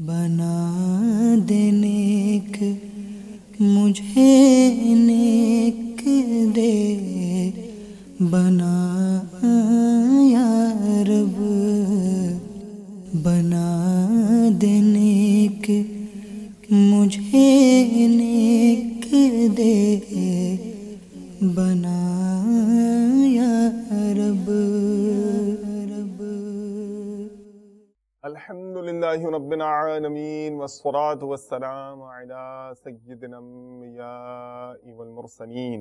بنا دے نیک مجھے نیک دے بنا یا رب بنا دے نیک مجھے نیک دے بنا یا رب الحمدللہ رب العالمین والصلاة والسلام علی سید الانبیاء والمرسلین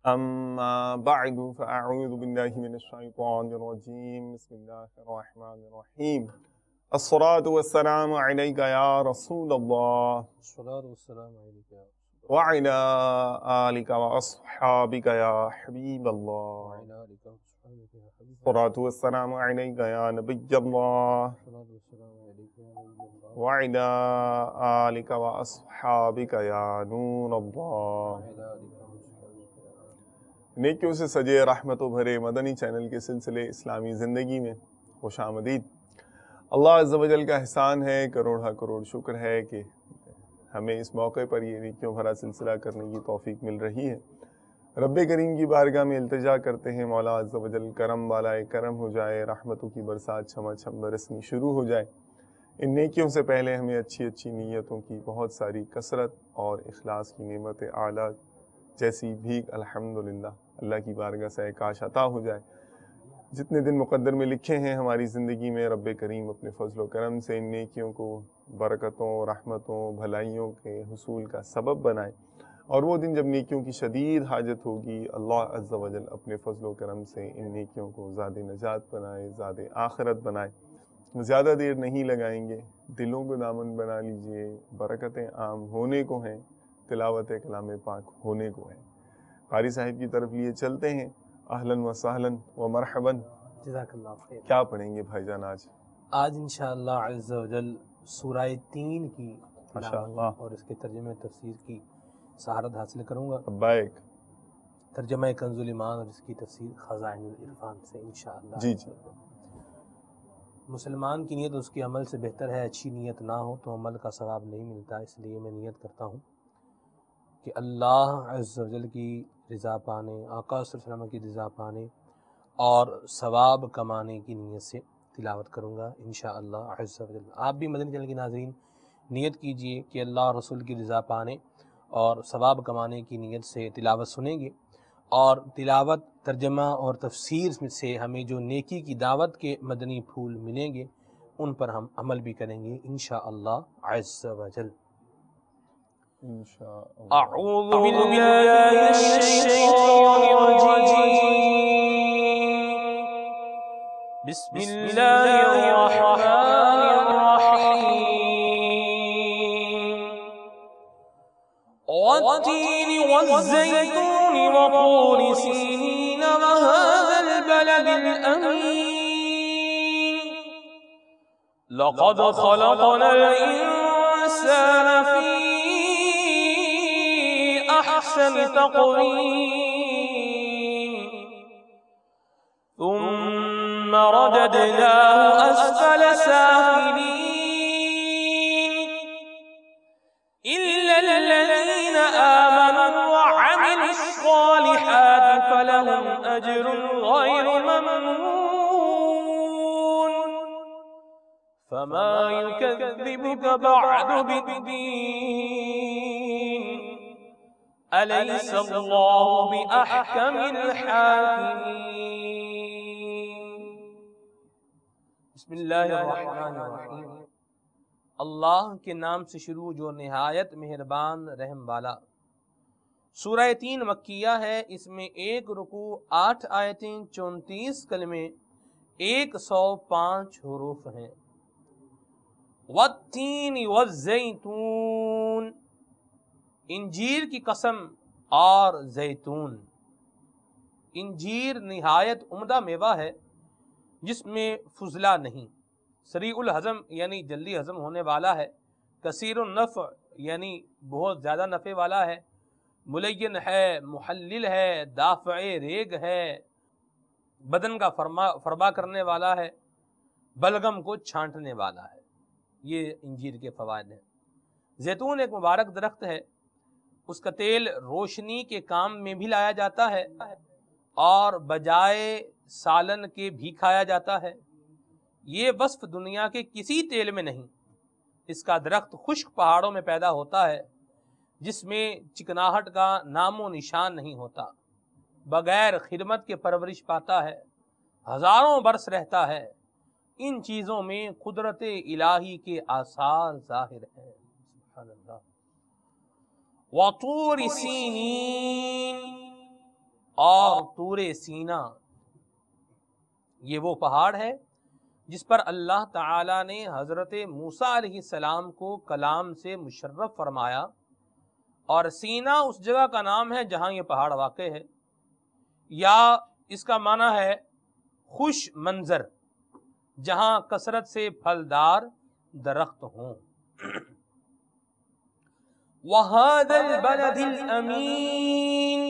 اما بعد فاعوذ باللہ من الشیطان الرجیم بسم اللہ الرحمن الرحیم الصلاة والسلام علیک یا رسول اللہ وعلی آلک واصحابک یا حبیب اللہ الصلاة والسلام علیک یا نبی اللہ وعلی آلک واصحابک یا نور اللہ۔ نیکیوں سے سجے رحمتوں بھرے مدنی چینل کے سلسلے اسلامی زندگی میں خوش آمدید۔ اللہ عز و جل کا احسان ہے، کروڑ کروڑ شکر ہے کہ ہمیں اس موقع پر یہ نیکیوں بھرا سلسلہ کرنے کی توفیق مل رہی ہے۔ رب کریم کی بارگاہ میں التجا کرتے ہیں مولا عز و جل کرم والائے کرم ہو جائے، رحمتوں کی برسات چھما چھم برسنی شروع ہو جائے۔ ان نیکیوں سے پہلے ہمیں اچھی اچھی نیتوں کی بہت ساری کثرت اور اخلاص کی نعمت اعلیٰ جیسی بھیک الحمدللہ اللہ کی بارگاہ سے کاش عطا ہو جائے۔ جتنے دن مقدر میں لکھے ہیں ہماری زندگی میں، رب کریم اپنے فضل و کرم سے ان نیکیوں کو برکتوں، رحمتوں، بھلائیوں کے حصول کا سبب بنائے، اور وہ دن جب نیکیوں کی شدید حاجت ہوگی اللہ عز و جل اپنے فضل و کرم سے ان نیکیوں کو زاد نجات بنائے، زاد آخرت بنائے۔ زیادہ دیر نہیں لگائیں گے، دلوں کو دامن بنا لیجئے، برکتیں عام ہونے کو ہیں، تلاوت کلام پاک ہونے کو ہے۔ قاری صاحب کی طرف لیے چلتے ہیں۔ اہلاً و سہلاً و مرحباً۔ جزاک اللہ خیر۔ کیا پڑھیں گے بھائی جان آج انشاءاللہ عز و جل سورہ 3 کی تلاوت اور اس کے ترجمہ تفسیر کی سہارت حاصل کروں گا۔ بائک ترجمہ کنز الایمان اور اس کی تفسیر خزائن العرفان سے انشاءاللہ۔ جی۔ مسلمان کی نیت اس کے عمل سے بہتر ہے، اچھی نیت نہ ہو تو عمل کا ثواب نہیں ملتا، اس لیے میں نیت کرتا ہوں کہ اللہ عز و جل کی رضا پانے، آقا صلی اللہ علیہ وسلم کی رضا پانے اور ثواب کمانے کی نیت سے تلاوت کروں گا انشاءاللہ عز و جل۔ آپ بھی مدنی چینل کے ناظرین نیت کیجئے کہ اللہ رسول کی رضا پانے اور ثواب کمانے کی نیت سے تلاوت سنیں گے، اور تلاوت، ترجمہ اور تفسیر سے ہمیں جو نیکی کی دعوت کے مدنی پھول ملیں گے ان پر ہم عمل بھی کریں گے انشاءاللہ عز و جل۔ اعوذ باللہ من الشیطان الرجیم، بسم اللہ الرحمن الرحیم۔ والتین والزیتون وطور سینین وهذا البلد الامین لقد خلقنا الانسان فی احسن تقویم ثم رددناه اسفل سافلین الا الذین آمنوا وعملوا الصالحات فلهم اجر غیر ممنون فما يكذبك بعد بالدین الیس اللہ بأحکم الحاکمین۔ بسم اللہ الرحمن الرحیم۔ اللہ کے نام سے شروع جو نہایت مہربان رحم والا۔ سورہ 3 مکیہ ہے، اس میں 1 رکوع، 8 آیتیں، 34 کلمے، 105 حروف ہیں۔ والتین والزیتون، انجیر کی قسم اور زیتون۔ انجیر نہایت عمدہ میوہ ہے جس میں فضلہ نہیں، سریع الہضم یعنی جلدی ہضم ہونے والا ہے، کثیر النفع یعنی بہت زیادہ نفع والا ہے، ملین ہے، محلل ہے، دافع ریگ ہے، بدن کا فرما کرنے والا ہے، بلغم کو چھانٹنے والا ہے۔ یہ انجیر کے فوائد ہیں۔ زیتون ایک مبارک درخت ہے، اس کا تیل روشنی کے کام میں بھی لایا جاتا ہے اور بجائے سالن کے بھی کھایا جاتا ہے۔ یہ وصف دنیا کے کسی تیل میں نہیں۔ اس کا درخت خشک پہاڑوں میں پیدا ہوتا ہے جس میں چکناہٹ کا نام و نشان نہیں ہوتا، بغیر خدمت کے پرورش پاتا ہے، ہزاروں برس رہتا ہے۔ ان چیزوں میں قدرت الہی کے آثار ظاہر ہیں۔ سبحان اللہ۔ وَطُورِ سِینِین، اور طور سینا، یہ وہ پہاڑ ہے جس پر اللہ تعالی نے حضرت موسیٰ علیہ السلام کو کلام سے مشرف فرمایا، اور سینا اس جگہ کا نام ہے جہاں یہ پہاڑ واقع ہے، یا اس کا معنی ہے خوش منظر، جہاں کثرت سے پھلدار درخت ہوں۔ وَهَذَا الْبَلَدِ الْأَمِينِ،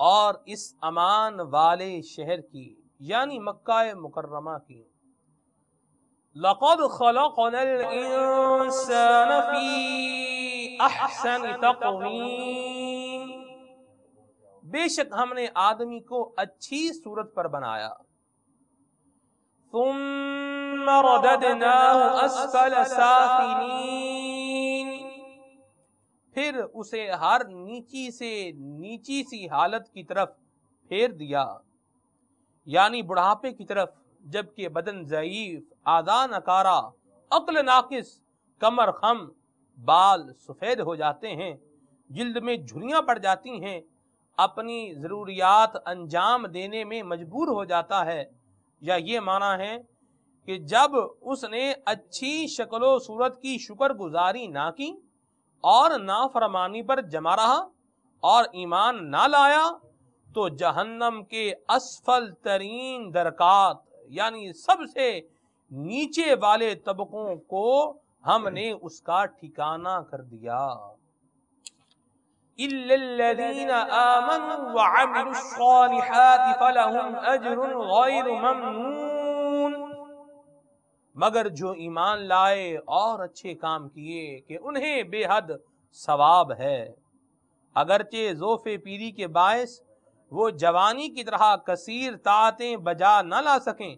اور اس امان والے شہر کی یعنی مکہ مکرمہ کی۔ لَقَدْ خَلَقْنَا الْإِنسَانَ فِي أَحْسَنِ تَقْوِيمٍ، بے شک ہم نے آدمی کو اچھی صورت پر بنایا۔ ثُمَّ رَدَدْنَاهُ أَسْفَلَ سَافِلِينَ، پھر اسے ہر نیچی سے نیچی سی حالت کی طرف پھیر دیا، یعنی بڑھاپے کی طرف، جبکہ بدن ضعیف، اعضاء نکارا، عقل ناقص، کمر خم، بال سفید ہو جاتے ہیں، جلد میں جھریاں پڑ جاتی ہیں، اپنی ضروریات انجام دینے میں مجبور ہو جاتا ہے۔ یا یہ معنی ہے کہ جب اس نے اچھی شکل و صورت کی شکر گزاری نہ کی اور نافرمانی پر جمع رہا اور ایمان نہ لایا، تو جہنم کے اسفل ترین درکات یعنی سب سے نیچے والے طبقوں کو ہم نے اس کا ٹھکانہ کر دیا۔ إِلَّا الَّذِينَ آمَنُوا وَعَمِلُوا الصَّالِحَاتِ فَلَهُمْ أَجْرٌ غَيْرُ مَمْنُونٍ، مگر جو ایمان لائے اور اچھے کام کیے کہ انہیں بے حد ثواب ہے، اگرچہ ذوف پیری کے باعث وہ جوانی کی طرح کثیر طاعتیں بجا نہ لا سکیں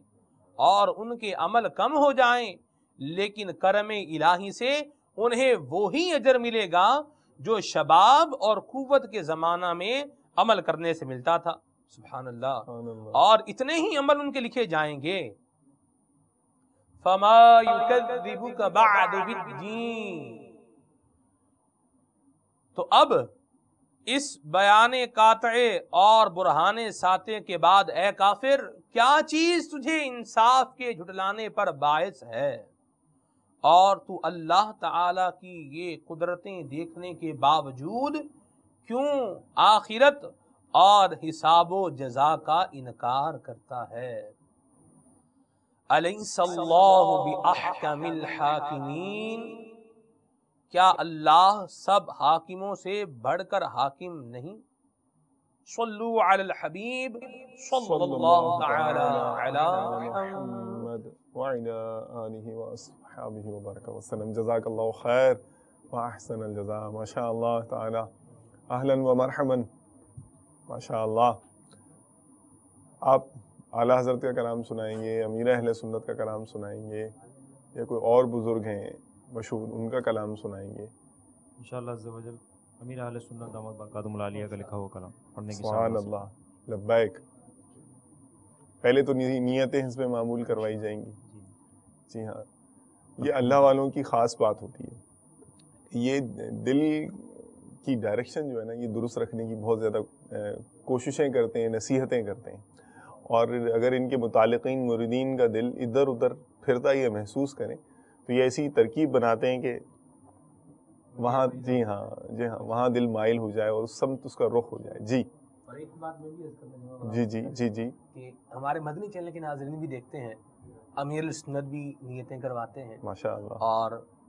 اور ان کے عمل کم ہو جائیں، لیکن کرم الہی سے انہیں وہی اجر ملے گا جو شباب اور قوت کے زمانہ میں عمل کرنے سے ملتا تھا۔ سبحان اللہ۔ اور اتنے ہی عمل ان کے لکھے جائیں گے۔ فَمَا يُكَذِّبُكَ بَعْدُ بِالدِّينِ، تو اب اس بیان قاطع اور برہان ساطع کے بعد اے کافر، کیا چیز تجھے انصاف کے جھٹلانے پر باعث ہے، اور تو اللہ تعالی کی یہ قدرتیں دیکھنے کے باوجود کیوں آخرت اور حساب و جزا کا انکار کرتا ہے؟ الیس اللہ باحکم الحاکمین، کیا اللہ سب حاکموں سے بڑھ کر حاکم نہیں؟ صلو علی الحبیب صلی اللہ تعالی علی محمد وعلی آلہ وصحبہ وبارک وسلم۔ جزاک اللہ خیر واحسن الجزاء۔ ماشاء اللہ تعالی، اہلا و مرحبا، ماشاء اللہ۔ آپ اعلیٰ حضرت کا کلام سنائیں گے، امیر اہل سنت کا کلام سنائیں گے، یا کوئی اور بزرگ ہیں مشہور ان کا کلام سنائیں گے؟ انشاءاللہ عز و جل امیر اہل سنت دامت برکاتہم العالیہ کا لکھا ہوا کلام پڑھنے کی سبحان اللہ، لبیک۔ پہلے تو نیتیں حسب معمول کروائی جائیں گی۔ جی ہاں، یہ اللہ والوں کی خاص بات ہوتی ہے۔ یہ دل کی ڈائریکشن جو ہے نا، یہ درست رکھنے کی بہت زیادہ کوششیں کرتے ہیں، نصیحتیں کرتے ہیں، اور اگر ان کے متعلقین مریدین کا دل ادھر ادھر پھرتا یہ محسوس کریں تو یہ ایسی ترکیب بناتے ہیں کہ وہاں جی ہاں وہاں دل مائل ہو جائے اور سمت اس کا رخ ہو جائے۔ جی، اور ایک بات میں بھی جی جی جی جی کہ ہمارے مدنی چینل کے ناظرین بھی دیکھتے ہیں، امیر السنت بھی نیتیں کرواتے ہیں، ماشاء اللہ۔ اور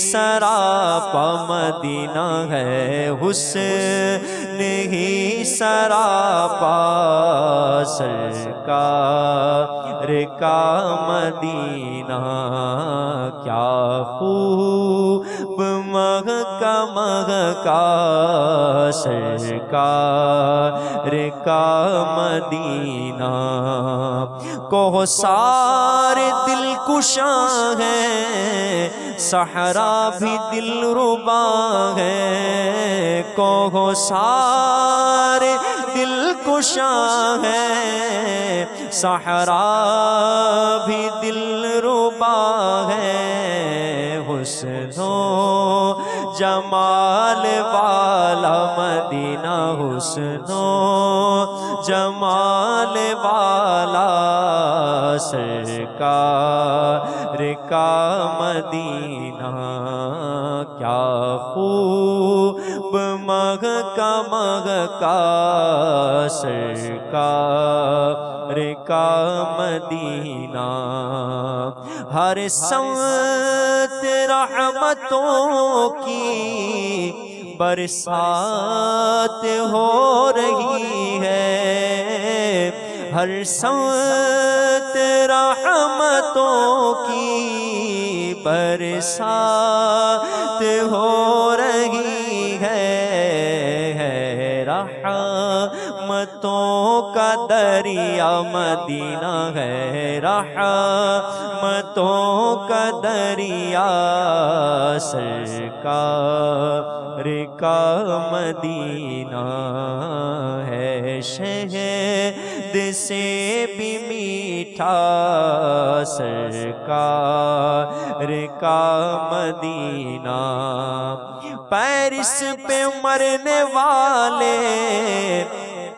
سراپا مدینہ ہے، حسن ہی سراپا سرکار کا مدینہ، کیا خوب مہکا مہکا سرکار کا مدینہ، کوثر دل کشاں ہے، صحرا بھی دل ربا ہے، کوثر دل کشاں ہے، صحرا بھی دل ربا ہے، حسن و جمال والا مدینہ، حسن و جمال والا سرکار کا مدینہ، کیا خوب مہکا مہکا سرکار کا مدینہ، ہر سمت رحمتوں کی برسات ہو رہی ہے، ہر سمت رحمتوں کی برسات ہو رہی ہے، رحمتوں کا دریا مدینہ ہے، رحمتوں کا دریا سرکار کا مدینہ ہے، شہد سے بھی میٹھا سرکار کا مدینہ، پیرس پہ مرنے والے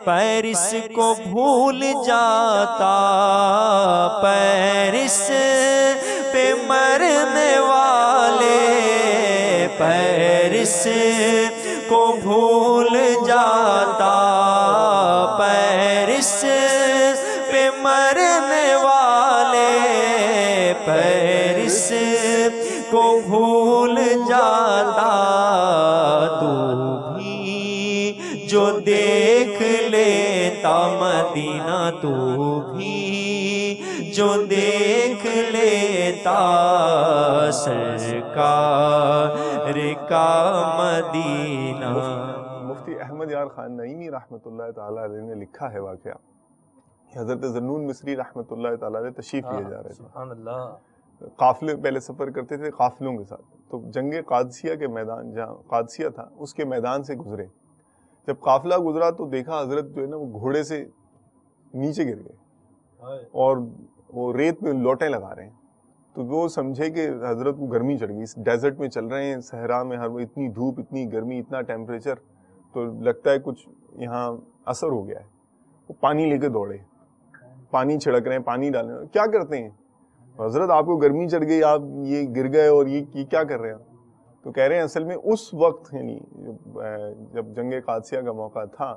پیرس کو بھول جاتا، پیرس پہ مرنے والے پیرس کو بھول جاتا، پیرس پہ مرنے والے پیرس کو بھول جاتا، تو بھی جو دیکھ لیتا مدینہ، تو بھی جو دیکھ لیتا سرکار کا مدینہ۔ مفتی احمد یار خان نعیمی رحمۃ اللہ تعالیٰ علیہ نے لکھا ہے واقعہ، حضرت ذنون مصری رحمۃ اللہ تعالیٰ علیہ تشریف لیے جا رہے تھے، سبحان اللہ، قافلے پہلے سفر کرتے تھے قافلوں کے ساتھ، تو جنگ قادسیہ کے میدان، جہاں قادسیہ تھا اس کے میدان سے گزرے، جب قافلہ گزرا تو دیکھا حضرت جو ہے نا وہ گھوڑے سے نیچے گر گئے اور وہ ریت میں لوٹیں لگا رہے ہیں، تو وہ سمجھے کہ حضرت کو گرمی چڑھ گئی، اس ڈیزرٹ میں چل رہے ہیں، صحرا میں ہر اتنی دھوپ، اتنی گرمی، اتنا ٹیمپریچر، تو لگتا ہے کچھ یہاں اثر ہو گیا ہے، وہ پانی لے کے دوڑے، پانی چھڑک رہے ہیں، پانی ڈال رہے ہیں، کیا کرتے ہیں حضرت آپ کو گرمی چڑھ گئی، آپ یہ گر گئے اور یہ کیا کر رہے ہیں؟ تو کہہ رہے ہیں اصل میں اس وقت یعنی جب جنگ قادسیہ کا موقع تھا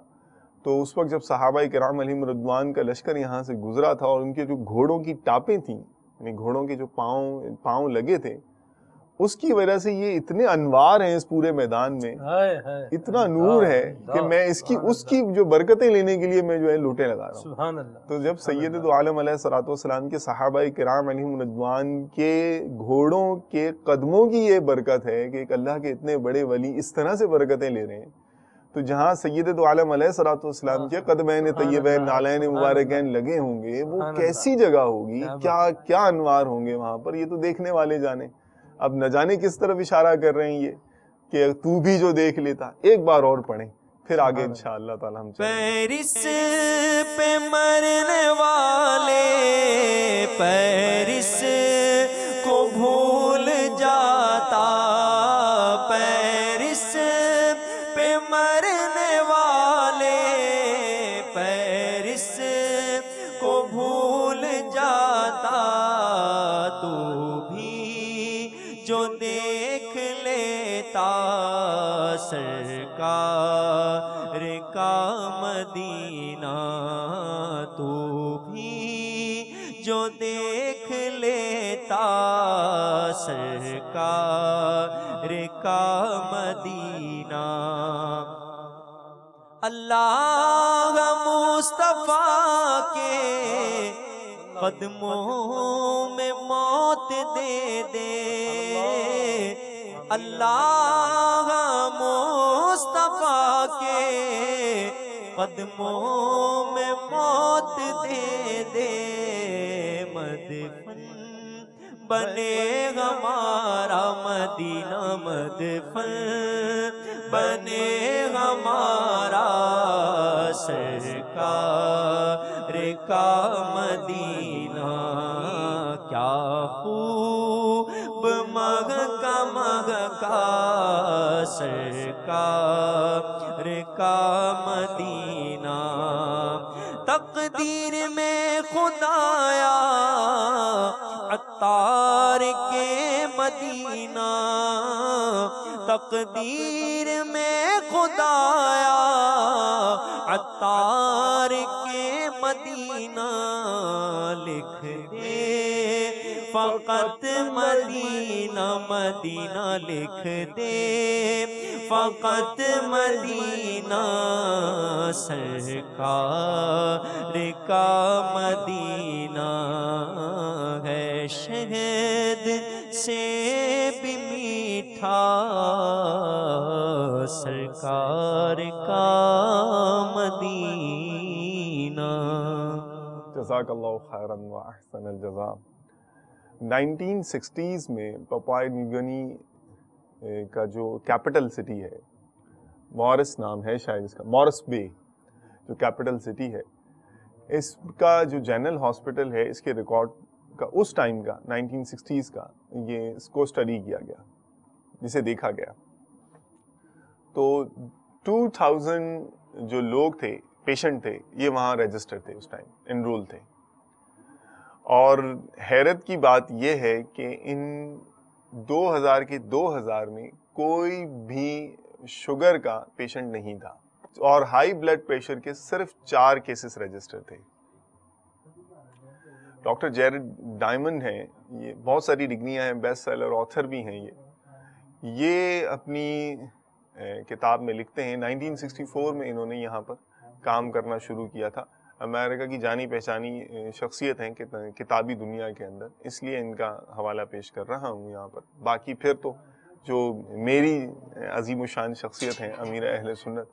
تو اس وقت جب صحابہ کرام علیہم رضوان کا لشکر یہاں سے گزرا تھا اور ان کے جو گھوڑوں کی ٹاپیں تھیں، یعنی گھوڑوں کے جو پاؤں لگے تھے، اس کی وجہ سے یہ اتنے انوار ہیں اس پورے میدان میں، اتنا نور ہے کہ میں اس کی جو برکتیں لینے کے لیے میں جو ہے لوٹیں لگا رہا ہوں۔ سبحان اللہ۔ تو جب سید دو عالم علیہ الصلوۃ والسلام کے صحابہ کرام علیہم رضوان کے گھوڑوں کے قدموں کی یہ برکت ہے کہ ایک اللہ کے اتنے بڑے ولی اس طرح سے برکتیں لے رہے ہیں، تو جہاں سید دو عالم علیہ الصلوۃ والسلام کے قدمین طیبین نالین مبارکین لگے ہوں گے، وہ کیسی جگہ ہوگی، کیا انوار ہوں گے وہاں پر، یہ تو دیکھنے والے جانے۔ اب نہ جانے کس طرف اشارہ کر رہے ہیں یہ کہ تو بھی جو دیکھ لیتا، ایک بار اور پڑھیں پھر آگے انشاءاللہ تعالی ہم چلیں۔ پیرس پہ مرنے والے پیرس کو بھول جاتا، پیرس پہ مرنے والے پیرس کو بھول جاتا، تو بھی جو دیکھ لیتا سرکار کا مدینہ، تو بھی جو دیکھ لیتا سرکار کا مدینہ اللہ مصطفیٰ کے قدموں میں موت دے دے اللہ مصطفیٰ کے قدموں میں موت دے دے مدفن بنے ہمارا مدینہ مدفن بنے ہمارا سرکار کا مدینہ کیا خوب مہکا سرکار کا مدینہ تقدیر میں خدایا عطار کے مدینہ تقدیر میں خدایا عطار کے مدینہ لکھ دے فقط مدینہ مدینہ لکھ دے فقط مدینہ سرکار کا مدینہ ہے شہد سے بھی میٹھا سرکار کا مدینہ جزاک اللہ خیراً و احسن الجزاء 1960s میں پاپوئی نیو گنی کا جو کیپٹل سٹی ہے مورس نام ہے شاید اس کا مورس بے جو کیپٹل سٹی ہے اس کا جو جنرل ہاسپٹل ہے اس کے ریکارڈ کا اس ٹائم کا 1960s کا یہ اس کو اسٹڈی کیا گیا جسے دیکھا گیا تو 2000 جو لوگ تھے پیشنٹ تھے یہ وہاں رجسٹر تھے اس ٹائم انرول تھے اور حیرت کی بات یہ ہے کہ ان 2000 میں کوئی بھی شوگر کا پیشنٹ نہیں تھا اور ہائی بلڈ پریشر کے صرف 4 کیسز رجسٹر تھے. ڈاکٹر جیرڈ ڈائمنڈ ہیں, یہ بہت ساری ڈگریاں ہیں, بیسٹ سیلر آتھر بھی ہیں. یہ اپنی کتاب میں لکھتے ہیں 1964 میں انہوں نے یہاں پر کام کرنا شروع کیا تھا. امریکہ کی جانی پہچانی شخصیت ہیں کتابی دنیا کے اندر, اس لیے ان کا حوالہ پیش کر رہا ہوں یہاں پر. باقی پھر تو جو میری عظیم الشان شخصیت ہیں امیر اہل سنت,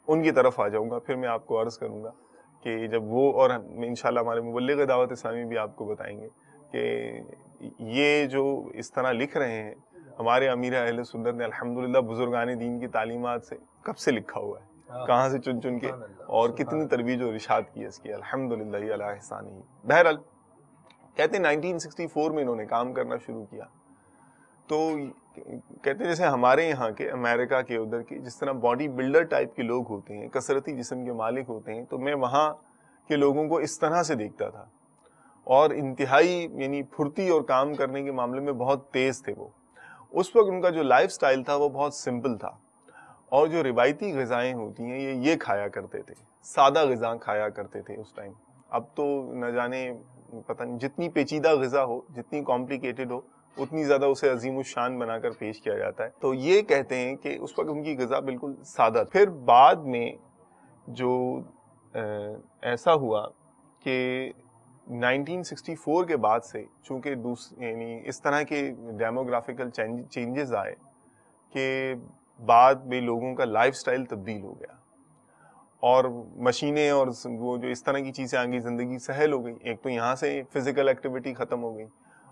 ان کی طرف آ جاؤں گا. پھر میں آپ کو عرض کروں گا کہ جب وہ, اور انشاءاللہ ہمارے مبلغ دعوت اسلامی بھی آپ کو بتائیں گے کہ یہ جو اس طرح لکھ رہے ہیں ہمارے امیر اہل سنت نے الحمدللہ بزرگان دین کی تعلیمات سے کب سے لکھا ہوا ہے, کہاں سے چن چن کے, اور کتنی ترویج و ارشاد کی ہے اس کی, الحمدللہ علی احسانہ. بہرحال کہتے ہیں 1964 میں انہوں نے کام کرنا شروع کیا. تو کہتے ہیں جیسے ہمارے یہاں کے امریکہ کے ادھر کے جس طرح باڈی بلڈر ٹائپ کے لوگ ہوتے ہیں, کثرتی جسم کے مالک ہوتے ہیں, تو میں وہاں کے لوگوں کو اس طرح سے دیکھتا تھا, اور انتہائی یعنی پھرتی اور کام کرنے کے معاملے میں بہت تیز تھے وہ. اس وقت ان کا جو لائف سٹائل تھا وہ بہت سمپل تھا, اور جو روایتی غذائیں ہوتی ہیں یہ کھایا کرتے تھے, سادہ غذا کھایا کرتے تھے اس ٹائم. اب تو نہ جانے پتہ نہیں, جتنی پیچیدہ غذا ہو, جتنی کمپلیکیٹڈ ہو, اتنی زیادہ اسے عظیم الشان بنا کر پیش کیا جاتا ہے. تو یہ کہتے ہیں کہ اس وقت ان کی غذا بالکل سادہ. پھر بعد میں جو ایسا ہوا کہ 1964 کے بعد سے چونکہ یعنی اس طرح کے ڈیموگرافیکل چینجز آئے کہ بعد میں لوگوں کا لائف سٹائل تبدیل ہو گیا, اور مشینیں اور وہ جو اس طرح کی چیزیں آ گئی, زندگی سہل ہو گئی. ایک تو یہاں سے فزیکل ایکٹیویٹی ختم ہو گئی,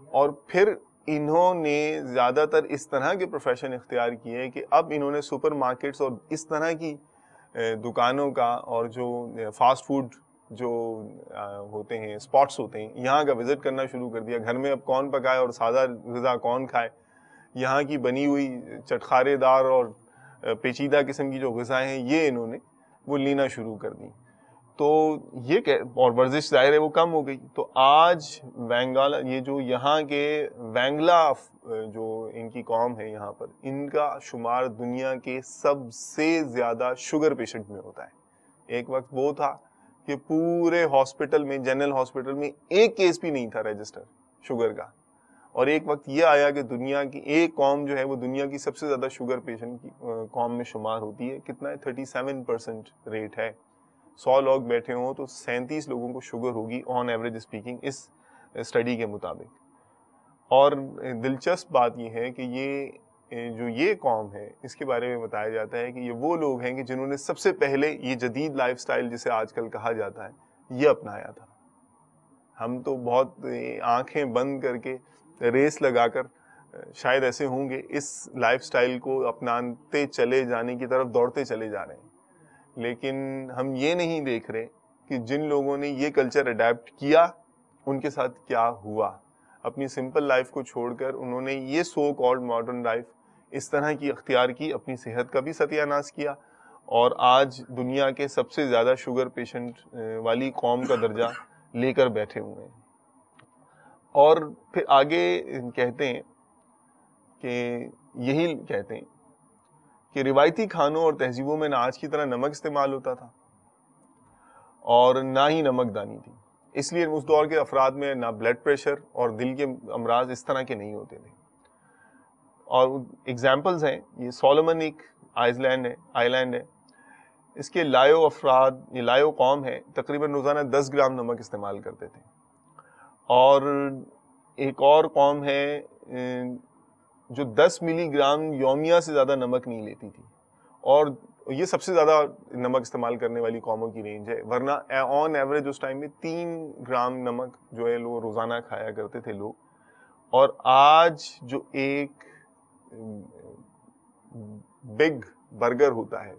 اور پھر انہوں نے زیادہ تر اس طرح کے پروفیشن اختیار کیے کہ اب انہوں نے سپر مارکیٹس اور اس طرح کی دکانوں کا, اور جو فاسٹ فوڈ جو ہوتے ہیں اسپاٹس ہوتے ہیں, یہاں کا وزٹ کرنا شروع کر دیا. گھر میں اب کون پکائے اور سادہ غذا کون کھائے, یہاں کی بنی ہوئی چٹخارے دار اور پیچیدہ قسم کی جو غذائیں ہیں یہ انہوں نے وہ لینا شروع کر دی. تو یہ اور ورزش ظاہر ہے وہ کم ہو گئی. تو آج وینگالا, یہ جو یہاں کے وینگلا جو ان کی قوم ہے یہاں پر, ان کا شمار دنیا کے سب سے زیادہ شوگر پیشنٹ میں ہوتا ہے. ایک وقت وہ تھا کہ پورے ہاسپٹل میں, جنرل ہاسپٹل میں ایک کیس بھی نہیں تھا رجسٹر شوگر کا, اور ایک وقت یہ آیا کہ دنیا کی ایک قوم جو ہے وہ دنیا کی سب سے زیادہ شوگر پیشنٹ کی قوم میں شمار ہوتی ہے. کتنا ہے؟ 37% ریٹ ہے. 100 لوگ بیٹھے ہوں تو 37 لوگوں کو شوگر ہوگی آن ایوریج اسپیکنگ اس اسٹڈی کے مطابق. اور دلچسپ بات یہ ہے کہ یہ قوم ہے اس کے بارے میں بتایا جاتا ہے کہ یہ وہ لوگ ہیں کہ جنہوں نے سب سے پہلے یہ جدید لائف سٹائل جسے آج کل کہا جاتا ہے یہ اپنایا تھا. ہم تو بہت آنکھیں بند کر کے ریس لگا کر شاید ایسے ہوں گے اس لائف سٹائل کو اپناتے چلے جانے کی طرف دوڑتے چلے جا رہے ہیں, لیکن ہم یہ نہیں دیکھ رہے کہ جن لوگوں نے یہ کلچر اڈیپٹ کیا ان کے ساتھ کیا ہوا. اپنی سمپل لائف کو چھوڑ کر انہوں نے یہ سو کالڈ ماڈرن لائف اس طرح کی اختیار کی, اپنی صحت کا بھی ستیہ ناش کیا, اور آج دنیا کے سب سے زیادہ شوگر پیشنٹ والی قوم کا درجہ لے کر بیٹھے ہوئے ہیں. اور پھر آگے کہتے ہیں کہ یہی کہتے ہیں کہ روایتی کھانوں اور تہذیبوں میں نہ آج کی طرح نمک استعمال ہوتا تھا اور نہ ہی نمک دانی تھی. اس لیے اس دور کے افراد میں نہ بلڈ پریشر اور دل کے امراض اس طرح کے نہیں ہوتے تھے. اور ایگزامپلز ہیں, یہ سولومن ایک آئی لینڈ ہے, اس کے لایو افراد, یہ لایو قوم ہے, تقریباً روزانہ 10 گرام نمک استعمال کرتے تھے. اور ایک اور قوم ہے جو 10 ملی گرام یومیہ سے زیادہ نمک نہیں لیتی تھی, اور یہ سب سے زیادہ نمک استعمال کرنے والی قوموں کی رینج ہے. ورنہ آن ایوریج اس ٹائم میں 3 گرام نمک جو ہے لوگ روزانہ کھایا کرتے تھے لوگ. اور آج جو ایک بگ برگر ہوتا ہے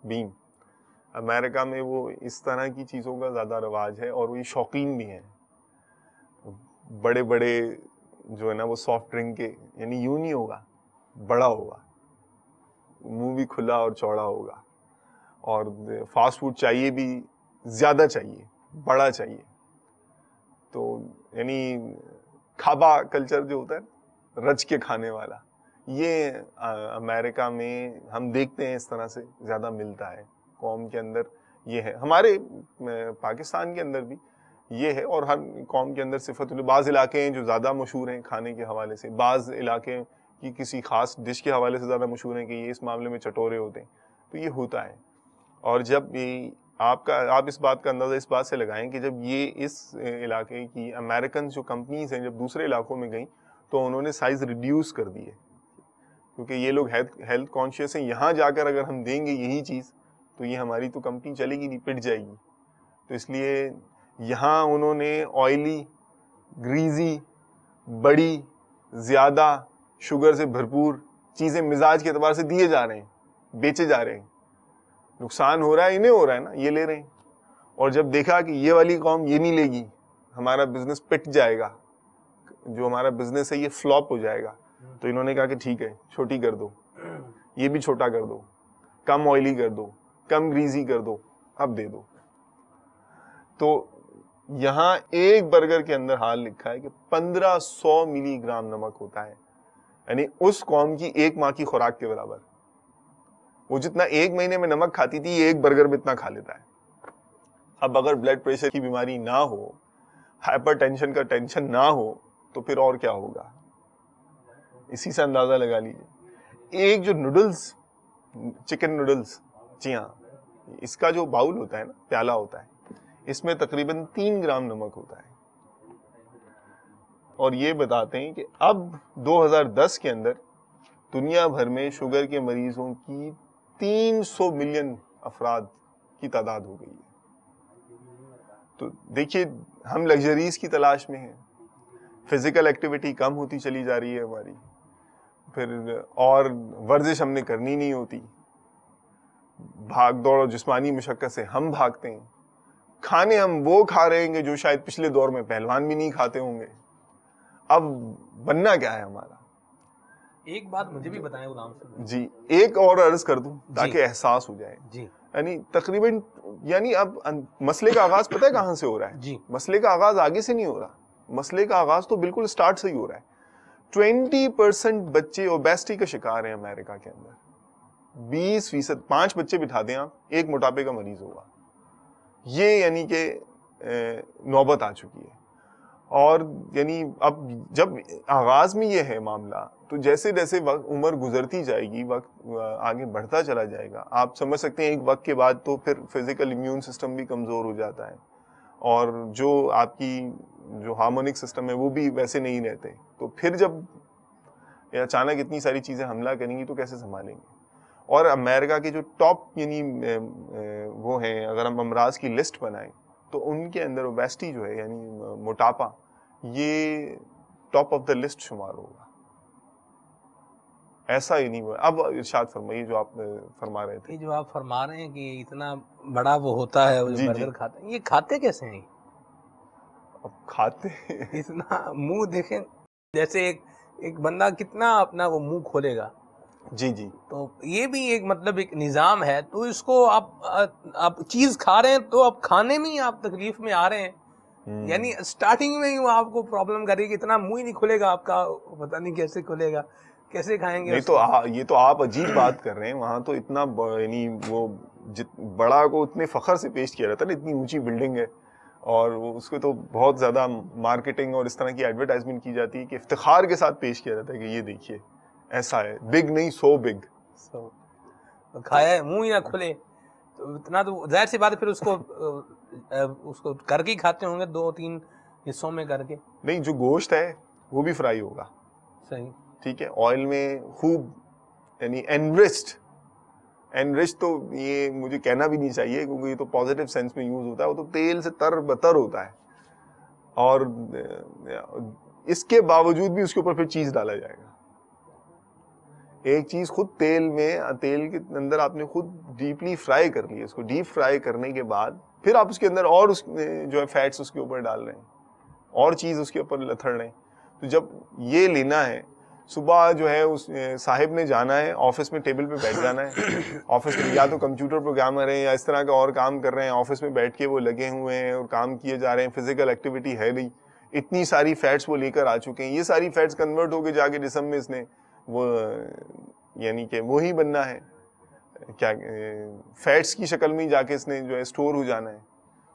بیم, امریکہ میں وہ اس طرح کی چیزوں کا زیادہ رواج ہے, اور وہ شوقین بھی ہیں. بڑے بڑے جو ہے نا وہ سافٹ ڈرنک کے, یعنی یوں نہیں ہوگا, بڑا ہوگا, منہ بھی کھلا اور چوڑا ہوگا, اور فاسٹ فوڈ چاہیے بھی زیادہ چاہیے, بڑا چاہیے. تو یعنی کھابا کلچر جو ہوتا ہے رچ کے کھانے والا, یہ امریکہ میں ہم دیکھتے ہیں اس طرح سے زیادہ ملتا ہے قوم کے اندر. یہ ہے ہمارے پاکستان کے اندر بھی یہ ہے, اور ہر قوم کے اندر صفت. بعض علاقے ہیں جو زیادہ مشہور ہیں کھانے کے حوالے سے, بعض علاقے کی کسی خاص ڈش کے حوالے سے زیادہ مشہور ہیں کہ یہ اس معاملے میں چٹورے ہوتے ہیں. تو یہ ہوتا ہے. اور جب آپ اس بات کا اندازہ اس بات سے لگائیں کہ جب یہ اس علاقے کی امریکن جو کمپنیز ہیں جب دوسرے علاقوں میں گئیں تو انہوں نے سائز ریڈیوس کر دی ہے, کیونکہ یہ لوگ ہیلتھ کانشیس ہیں. یہاں جا کر اگر ہم دیں گے یہی چیز تو یہ ہماری تو کمپنی چلے گی نہیں, پٹ جائے گی. تو اس لیے یہاں انہوں نے آئلی, گریزی, بڑی, زیادہ شوگر سے بھرپور چیزیں مزاج کے اعتبار سے دیے جا رہے ہیں, بیچے جا رہے ہیں. نقصان ہو رہا ہے, انہیں ہو رہا ہے نا, یہ لے رہے ہیں. اور جب دیکھا کہ یہ والی قوم یہ نہیں لے گی, ہمارا بزنس پٹ جائے گا, جو ہمارا بزنس ہے یہ فلاپ ہو جائے گا, تو انہوں نے کہا کہ ٹھیک ہے چھوٹی کر دو, یہ بھی چھوٹا کر دو, کم آئلی کر دو, کم گریزی کر دو, اب دے دو. تو یہاں ایک برگر کے اندر حال لکھا ہے کہ 1500 ملی گرام نمک ہوتا ہے, یعنی اس قوم کی ایک ماہ کی خوراک کے برابر. وہ جتنا ایک مہینے میں نمک کھاتی تھی یہ ایک برگر میں اتنا کھا لیتا ہے. اب اگر بلڈ پریشر کی بیماری نہ ہو, ہائپر ٹینشن کا ٹینشن نہ ہو, تو پھر اور کیا ہوگا, اسی سے اندازہ لگا لیجیے. ایک جو نوڈلز, چکن نوڈلز, جی ہاں, اس کا جو باؤل ہوتا ہے نا, پیالہ ہوتا ہے, اس میں تقریباً 3 گرام نمک ہوتا ہے. اور یہ بتاتے ہیں کہ اب 2010 کے اندر دنیا بھر میں شوگر کے مریضوں کی 300 ملین افراد کی تعداد ہو گئی ہے. تو دیکھیے ہم لگژریز کی تلاش میں ہیں, فزیکل ایکٹیویٹی کم ہوتی چلی جا رہی ہے ہماری, پھر اور ورزش ہم نے کرنی نہیں ہوتی, بھاگ دوڑ اور جسمانی مشقت سے ہم بھاگتے ہیں. کھانے ہم وہ کھا رہے ہیں کہ جو شاید پچھلے دور میں پہلوان بھی نہیں کھاتے ہوں گے. اب بننا کیا ہے ہمارا؟ ایک بات مجھے بھی بتائیں غلام صاحب. جی ایک اور عرض کر دوں تاکہ احساس ہو جائے. جی یعنی تقریباً یعنی اب مسئلے کا آغاز پتہ ہے کہاں سے ہو رہا ہے؟ جی مسئلے کا آغاز آگے سے نہیں ہو رہا, مسئلے کا آغاز تو بالکل سٹارٹ سے ہی ہو رہا ہے. 20% بچے اوبیسٹی کا شکار ہیں امریکہ کے اندر. 20%, 5 بچے بٹھا دیں آپ, ایک موٹاپے کا مریض ہوگا. یہ یعنی کہ نوبت آ چکی ہے. اور یعنی اب جب آغاز میں یہ ہے معاملہ، تو جیسے جیسے عمر گزرتی جائے گی، وقت آگے بڑھتا چلا جائے گا، آپ سمجھ سکتے ہیں ایک وقت کے بعد تو پھر فزیکل امیون سسٹم بھی کمزور ہو جاتا ہے، اور جو آپ کی جو ہارمونک سسٹم ہے وہ بھی ویسے نہیں رہتے. تو پھر جب اچانک اتنی ساری چیزیں حملہ کریں گی تو کیسے سنبھالیں گے؟ اور امریکہ کے جو ٹاپ یعنی وہ ہیں، اگر ہم امراض کی لسٹ بنائیں تو ان کے اندر اوبیسٹی جو ہے یعنی موٹاپا، یہ ٹاپ آف دا لسٹ شمار ہوگا. ایسا ہی نہیں ہوا. اب ارشاد فرمائیے جو آپ فرما رہے تھے. یہ جو آپ فرما رہے ہیں کہ اتنا بڑا وہ ہوتا ہے جی برگر کھاتے ہیں، یہ کھاتے کیسے ہیں؟ اب کھاتے اتنا منہ دیکھیں، جیسے ایک بندہ کتنا اپنا وہ منہ کھولے گا. جی جی. تو یہ بھی ایک مطلب ایک نظام ہے. تو اس کو آپ چیز کھا رہے ہیں تو اب کھانے میں ہی آپ تکلیف میں آ رہے ہیں. یعنی سٹارٹنگ میں ہی وہ آپ کو پرابلم کرے گی، اتنا منہ ہی نہیں کھلے گا آپ کا، پتہ نہیں کیسے کھلے گا، کیسے کھائیں گے. نہیں تو یہ تو آپ عجیب بات کر رہے ہیں. وہاں تو اتنا یعنی وہ بڑا کو اتنے فخر سے پیش کیا جاتا ہے نا، اتنی اونچی بلڈنگ ہے اور اس کو تو بہت زیادہ مارکیٹنگ اور اس طرح کی ایڈورٹائزمنٹ کی جاتی ہے کہ افتخار کے ساتھ پیش کیا جاتا ہے کہ یہ دیکھیے ایسا ہے، بگ نہیں سو بگ. کھایا ہے منہ ہی نہ کھلے تو اتنا، تو ظاہر سی بات ہے پھر اس کو کر کے ہی کھاتے ہوں گے، 2-3 حصوں میں کر کے. نہیں، جو گوشت ہے وہ بھی فرائی ہوگا. صحیح. ٹھیک ہے، آئل میں خوب یعنی انرچ تو یہ مجھے کہنا بھی نہیں چاہیے کیونکہ یہ تو پازیٹیو سینس میں یوز ہوتا ہے، وہ تو تیل سے تر بتر ہوتا ہے، اور اس کے باوجود بھی اس کے اوپر پھر چیز ڈالا جائے گا. ایک چیز خود تیل کے اندر آپ نے خود ڈیپلی فرائی کر لی ہے، اس کو ڈیپ فرائی کرنے کے بعد پھر آپ اس کے اندر اور جو ہے فیٹس اس کے اوپر ڈال رہے ہیں اور چیز اس کے اوپر لتھڑ رہے ہیں. تو جب یہ لینا ہے، صبح جو ہے اس صاحب نے جانا ہے آفس میں، ٹیبل پہ بیٹھ جانا ہے آفس میں، یا تو کمپیوٹر پروگرامر ہیں یا اس طرح کا اور کام کر رہے ہیں، آفس میں بیٹھ کے وہ لگے ہوئے ہیں اور کام کیے جا رہے ہیں، فزیکل ایکٹیویٹی ہے نہیں، اتنی ساری فیٹس وہ لے کر آ چکے ہیں. یہ ساری فیٹس کنورٹ ہو کے جا کے جسم میں اس نے وہ یعنی کہ وہی بننا ہے، کیا فیٹس کی شکل میں جا کے اس نے جو ہے اسٹور ہو جانا ہے.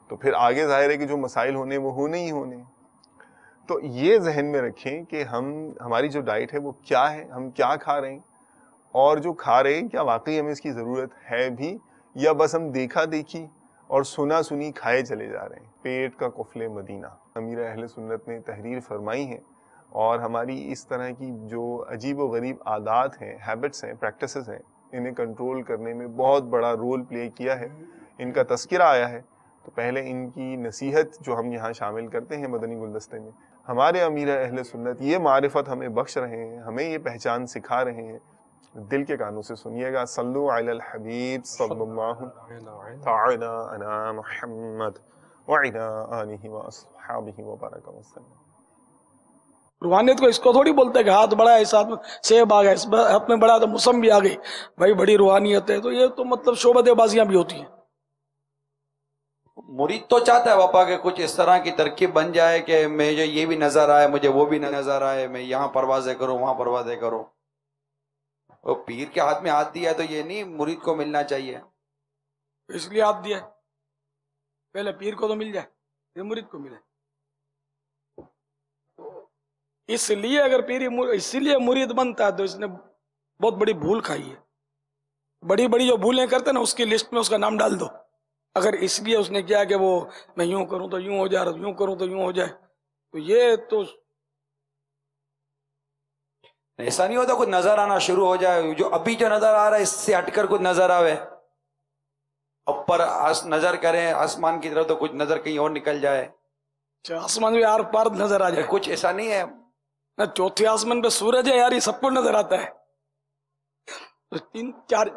تو پھر آگے ظاہر ہے کہ جو مسائل ہونے وہ ہونے ہی ہونے. تو یہ ذہن میں رکھیں کہ ہماری جو ڈائٹ ہے وہ کیا ہے، ہم کیا کھا رہے ہیں، اور جو کھا رہے ہیں کیا واقعی ہمیں اس کی ضرورت ہے بھی، یا بس ہم دیکھا دیکھی اور سنا سنی کھائے چلے جا رہے ہیں. پیٹ کا قفل مدینہ امیر اہل سنت نے تحریر فرمائی ہے، اور ہماری اس طرح کی جو عجیب و غریب عادات ہیں، ہیبٹس ہیں، پریکٹسز ہیں، انہیں کنٹرول کرنے میں بہت بڑا رول پلے کیا ہے. ان کا تذکرہ آیا ہے تو پہلے ان کی نصیحت جو ہم یہاں شامل کرتے ہیں مدنی گلدستے میں، ہمارے امیر اہل سنت یہ معرفت ہمیں بخش رہے ہیں، ہمیں یہ پہچان سکھا رہے ہیں. دل کے کانوں سے سنیے گا. صلو علی الحبیب صلی اللہ تعالی علی محمد وعلی آلہ واصحابہ وبارک وسلم. روحانیت کو اس کو تھوڑی بولتے ہیں کہ ہاتھ بڑا ہے، اس ہاتھ میں سیب آ گیا، اس ہاتھ میں بڑا تو موسمی آ گئی، بھائی بڑی روحانیت ہے. تو یہ تو مطلب شعبدے بازیاں بھی ہوتی ہیں. مرید تو چاہتا ہے باپا کہ کچھ اس طرح کی ترکیب بن جائے کہ مجھے یہ بھی نظر آئے، مجھے وہ بھی نظر آئے، میں یہاں پروازیں کروں وہاں پروازیں کروں. وہ پیر کے ہاتھ میں ہاتھ دیا تو یہ نہیں مرید کو ملنا چاہیے. اس لیے ہاتھ دیا پہلے پیر کو تو مل جائے پھر مرید کو ملے. اس لیے اگر پیر اسی لیے مرید بنتا ہے تو اس نے بہت بڑی بھول کھائی ہے. بڑی بڑی جو بھولیں کرتے نا اس کی لسٹ میں اس کا نام ڈال دو. اگر اس لیے اس نے کیا کہ وہ میں یوں کروں تو یوں ہو جائے، یوں کروں تو یوں ہو جائے، تو یہ تو ایسا نہیں ہوتا کچھ نظر آنا شروع ہو جائے، جو ابھی جو نظر آ رہا ہے اس سے ہٹ کر کچھ نظر آوے، اوپر نظر کریں آسمان کی طرف تو کچھ نظر کہیں اور نکل جائے. آسمان میں آر پار نظر آ جائے. کچھ ایسا نہیں ہے نہ چوتھے آسمان پہ سورج ہے یار، یہ سب کو نظر آتا ہے.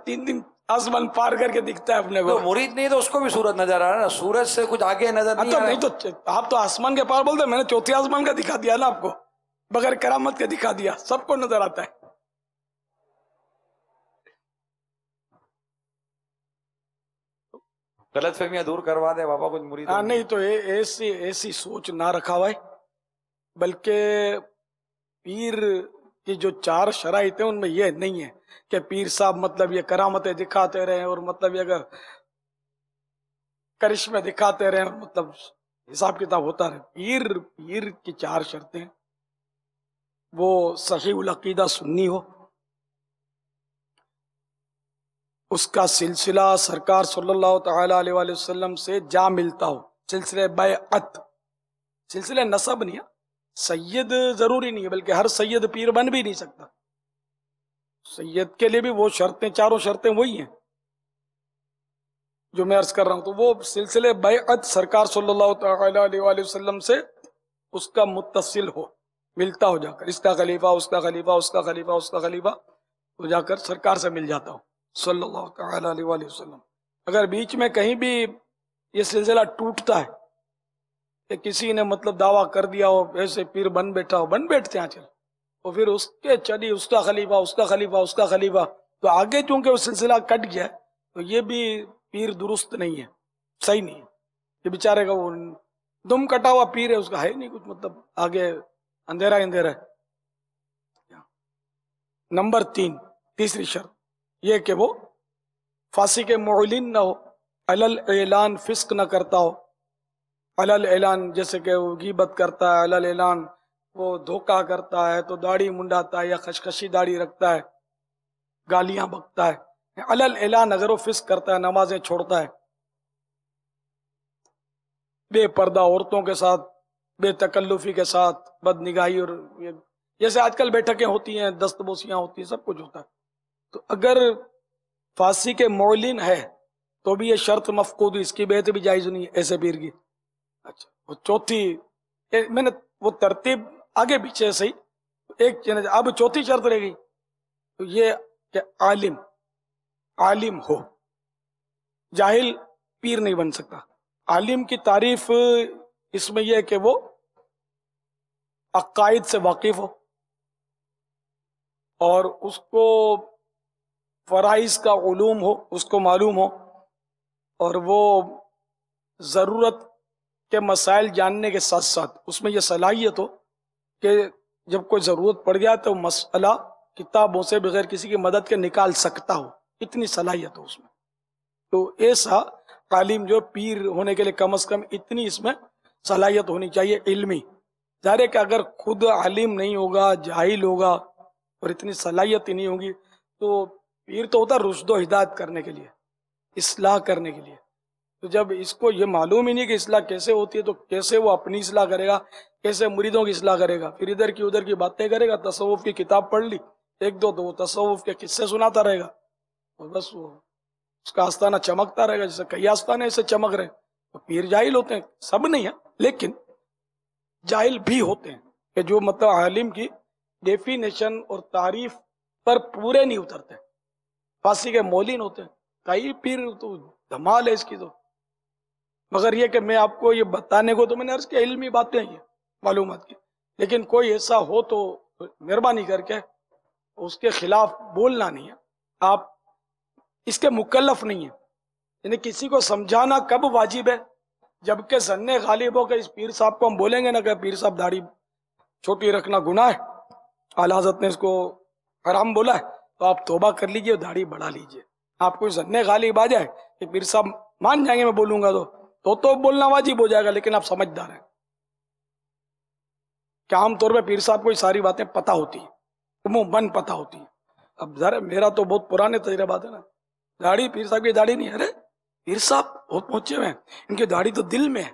تین دن آسمان پار کر کے دکھتا ہے اپنے کو. تو مرید نہیں تو اس کو بھی سورج نظر آ رہا ہے نا، سورج سے کچھ آگے نظر نہیں آ رہا. نہیں تو آپ تو آسمان کے پار بولتے، میں نے چوتھے آسمان کا دکھا دیا نا آپ کو، بغیر کرامت کے دکھا دیا، سب کو نظر آتا ہے. غلط فہمیاں دور کروا دے بابا کچھ مرید. نہیں تو ایسی سوچ نہ رکھا ہوا ہے، بلکہ پیر کی جو 4 شرائط ہیں ان میں یہ نہیں ہے کہ پیر صاحب مطلب یہ کرامتیں دکھاتے رہے اور مطلب یہ کرشمے دکھاتے رہے، مطلب حساب کتاب ہوتا رہے. پیر کی 4 شرطیں: وہ صحیح العقیدہ سنی ہو، اس کا سلسلہ سرکار صلی اللہ تعالی علیہ وآلہ وسلم سے جا ملتا ہو، سلسلہ بیعت، سلسلہ نسب نہیں ہے. سید ضروری نہیں ہے، بلکہ ہر سید پیر بن بھی نہیں سکتا. سید کے لیے بھی وہ شرطیں، 4 شرطیں وہی ہیں جو میں عرض کر رہا ہوں. تو وہ سلسلے بیعت سرکار صلی اللہ تعالی علیہ وآلہ وسلم سے اس کا متصل ہو، ملتا ہو جا کر، اس کا خلیفہ، اس کا خلیفہ، اس کا خلیفہ، اس کا خلیفہ، تو جا کر سرکار سے مل جاتا ہو صلی اللہ تعالی علیہ وآلہ وسلم. اگر بیچ میں کہیں بھی یہ سلسلہ ٹوٹتا ہے کہ کسی نے مطلب دعویٰ کر دیا ہو، ایسے پیر بن بیٹھا ہو، بن بیٹھتے ہیں چل، تو پھر اس کے چلی اس کا خلیفہ، اس کا خلیفہ، اس کا خلیفہ، تو آگے چونکہ وہ سلسلہ کٹ گیا ہے تو یہ بھی پیر درست نہیں ہے، صحیح نہیں ہے. یہ بیچارے کا وہ دم کٹا ہوا پیر ہے، اس کا ہے نہیں کچھ، مطلب آگے اندھیرا اندھیرا ہے. نمبر 3، تیسری شرط یہ کہ وہ فاسق معلن نہ ہو، علل اعلان فسق نہ کرتا ہو. علل اعلان جیسے کہ وہ غیبت کرتا ہے، علل اعلان وہ دھوکہ کرتا ہے، تو داڑھی منڈاتا ہے یا خشخشی داڑھی رکھتا ہے، گالیاں بکتا ہے. علل اعلان اگر وہ فسق کرتا ہے، نمازیں چھوڑتا ہے، بے پردہ عورتوں کے ساتھ، بے تکلفی کے ساتھ، بد نگاہی، اور جیسے آج کل بیٹھکیں ہوتی ہیں، دست بوسیاں ہوتی ہیں، سب کچھ ہوتا ہے. تو اگر فاسق معلن ہے تو بھی یہ شرط مفقود، اس کی بیعت بھی جائز نہیں ہے ایسے پیر کی. اچھا، وہ چوتھی، میں نے وہ ترتیب آگے پیچھے سے ایک اب چوتھی شرط رہ گئی، تو یہ کہ عالم ہو. جاہل پیر نہیں بن سکتا. عالم کی تعریف اس میں یہ کہ وہ عقائد سے واقف ہو اور اس کو فرائض کا علوم ہو، اس کو معلوم ہو، اور وہ ضرورت کے مسائل جاننے کے ساتھ ساتھ اس میں یہ صلاحیت ہو کہ جب کوئی ضرورت پڑ گیا تو مسئلہ کتابوں سے بغیر کسی کی مدد کے نکال سکتا ہو، اتنی صلاحیت ہو اس میں. تو ایسا عالم جو پیر ہونے کے لیے کم از کم اتنی اس میں صلاحیت ہونی چاہیے علمی. ظاہر ہے کہ اگر خود عالم نہیں ہوگا، جاہل ہوگا اور اتنی صلاحیت ہی نہیں ہوگی، تو پیر تو ہوتا رشد و ہدایت کرنے کے لیے، اصلاح کرنے کے لیے. تو جب اس کو یہ معلوم ہی نہیں کہ اصلاح کیسے ہوتی ہے، تو کیسے وہ اپنی اصلاح کرے گا، کیسے مریدوں کی اصلاح کرے گا؟ پھر ادھر کی ادھر کی باتیں کرے گا. تصوف کی کتاب پڑھ لی ایک دو، تو وہ تصوف کے قصے سناتا رہے گا، اور بس وہ اس کا آستانہ چمکتا رہے گا، جیسے کئی آستانے ایسے چمک رہے. تو پیر جاہل ہوتے ہیں، سب نہیں ہے لیکن جاہل بھی ہوتے ہیں کہ جو مطلب عالم کی ڈیفینیشن اور تعریف پر پورے نہیں اترتے. فاسق معلن ہوتے ہیں کئی پیر، تو دھمال ہے اس کی. تو مگر یہ کہ میں آپ کو یہ بتانے کو تو میں نے عرض کیا علمی باتیں ہیں، معلومات کی، لیکن کوئی ایسا ہو تو مہربانی کر کے اس کے خلاف بولنا نہیں ہے. آپ اس کے مکلف نہیں ہیں. یعنی کسی کو سمجھانا کب واجب ہے؟ جبکہ ظن غالب ہو کہ اس پیر صاحب کو ہم بولیں گے نا کہ پیر صاحب داڑھی چھوٹی رکھنا گناہ ہے، اعلیٰ حضرت نے اس کو حرام بولا ہے، تو آپ توبہ کر لیجئے اور داڑھی بڑھا لیجئے. آپ کو ظن غالب آ جائے کہ پیر صاحب مان جائیں گے میں بولوں گا تو بولنا واجب ہو جائے گا. لیکن آپ سمجھدار ہیں کہ عام طور پہ پیر صاحب کو یہ ساری باتیں پتہ ہوتی ہیں، عموماً پتہ ہوتی ہیں. اب ذرا میرا تو بہت پرانے تجربات ہے نا، داڑھی پیر صاحب کی داڑھی نہیں ہے، ارے پیر صاحب بہت پہنچے ہوئے ہیں، ان کی داڑھی تو دل میں ہے.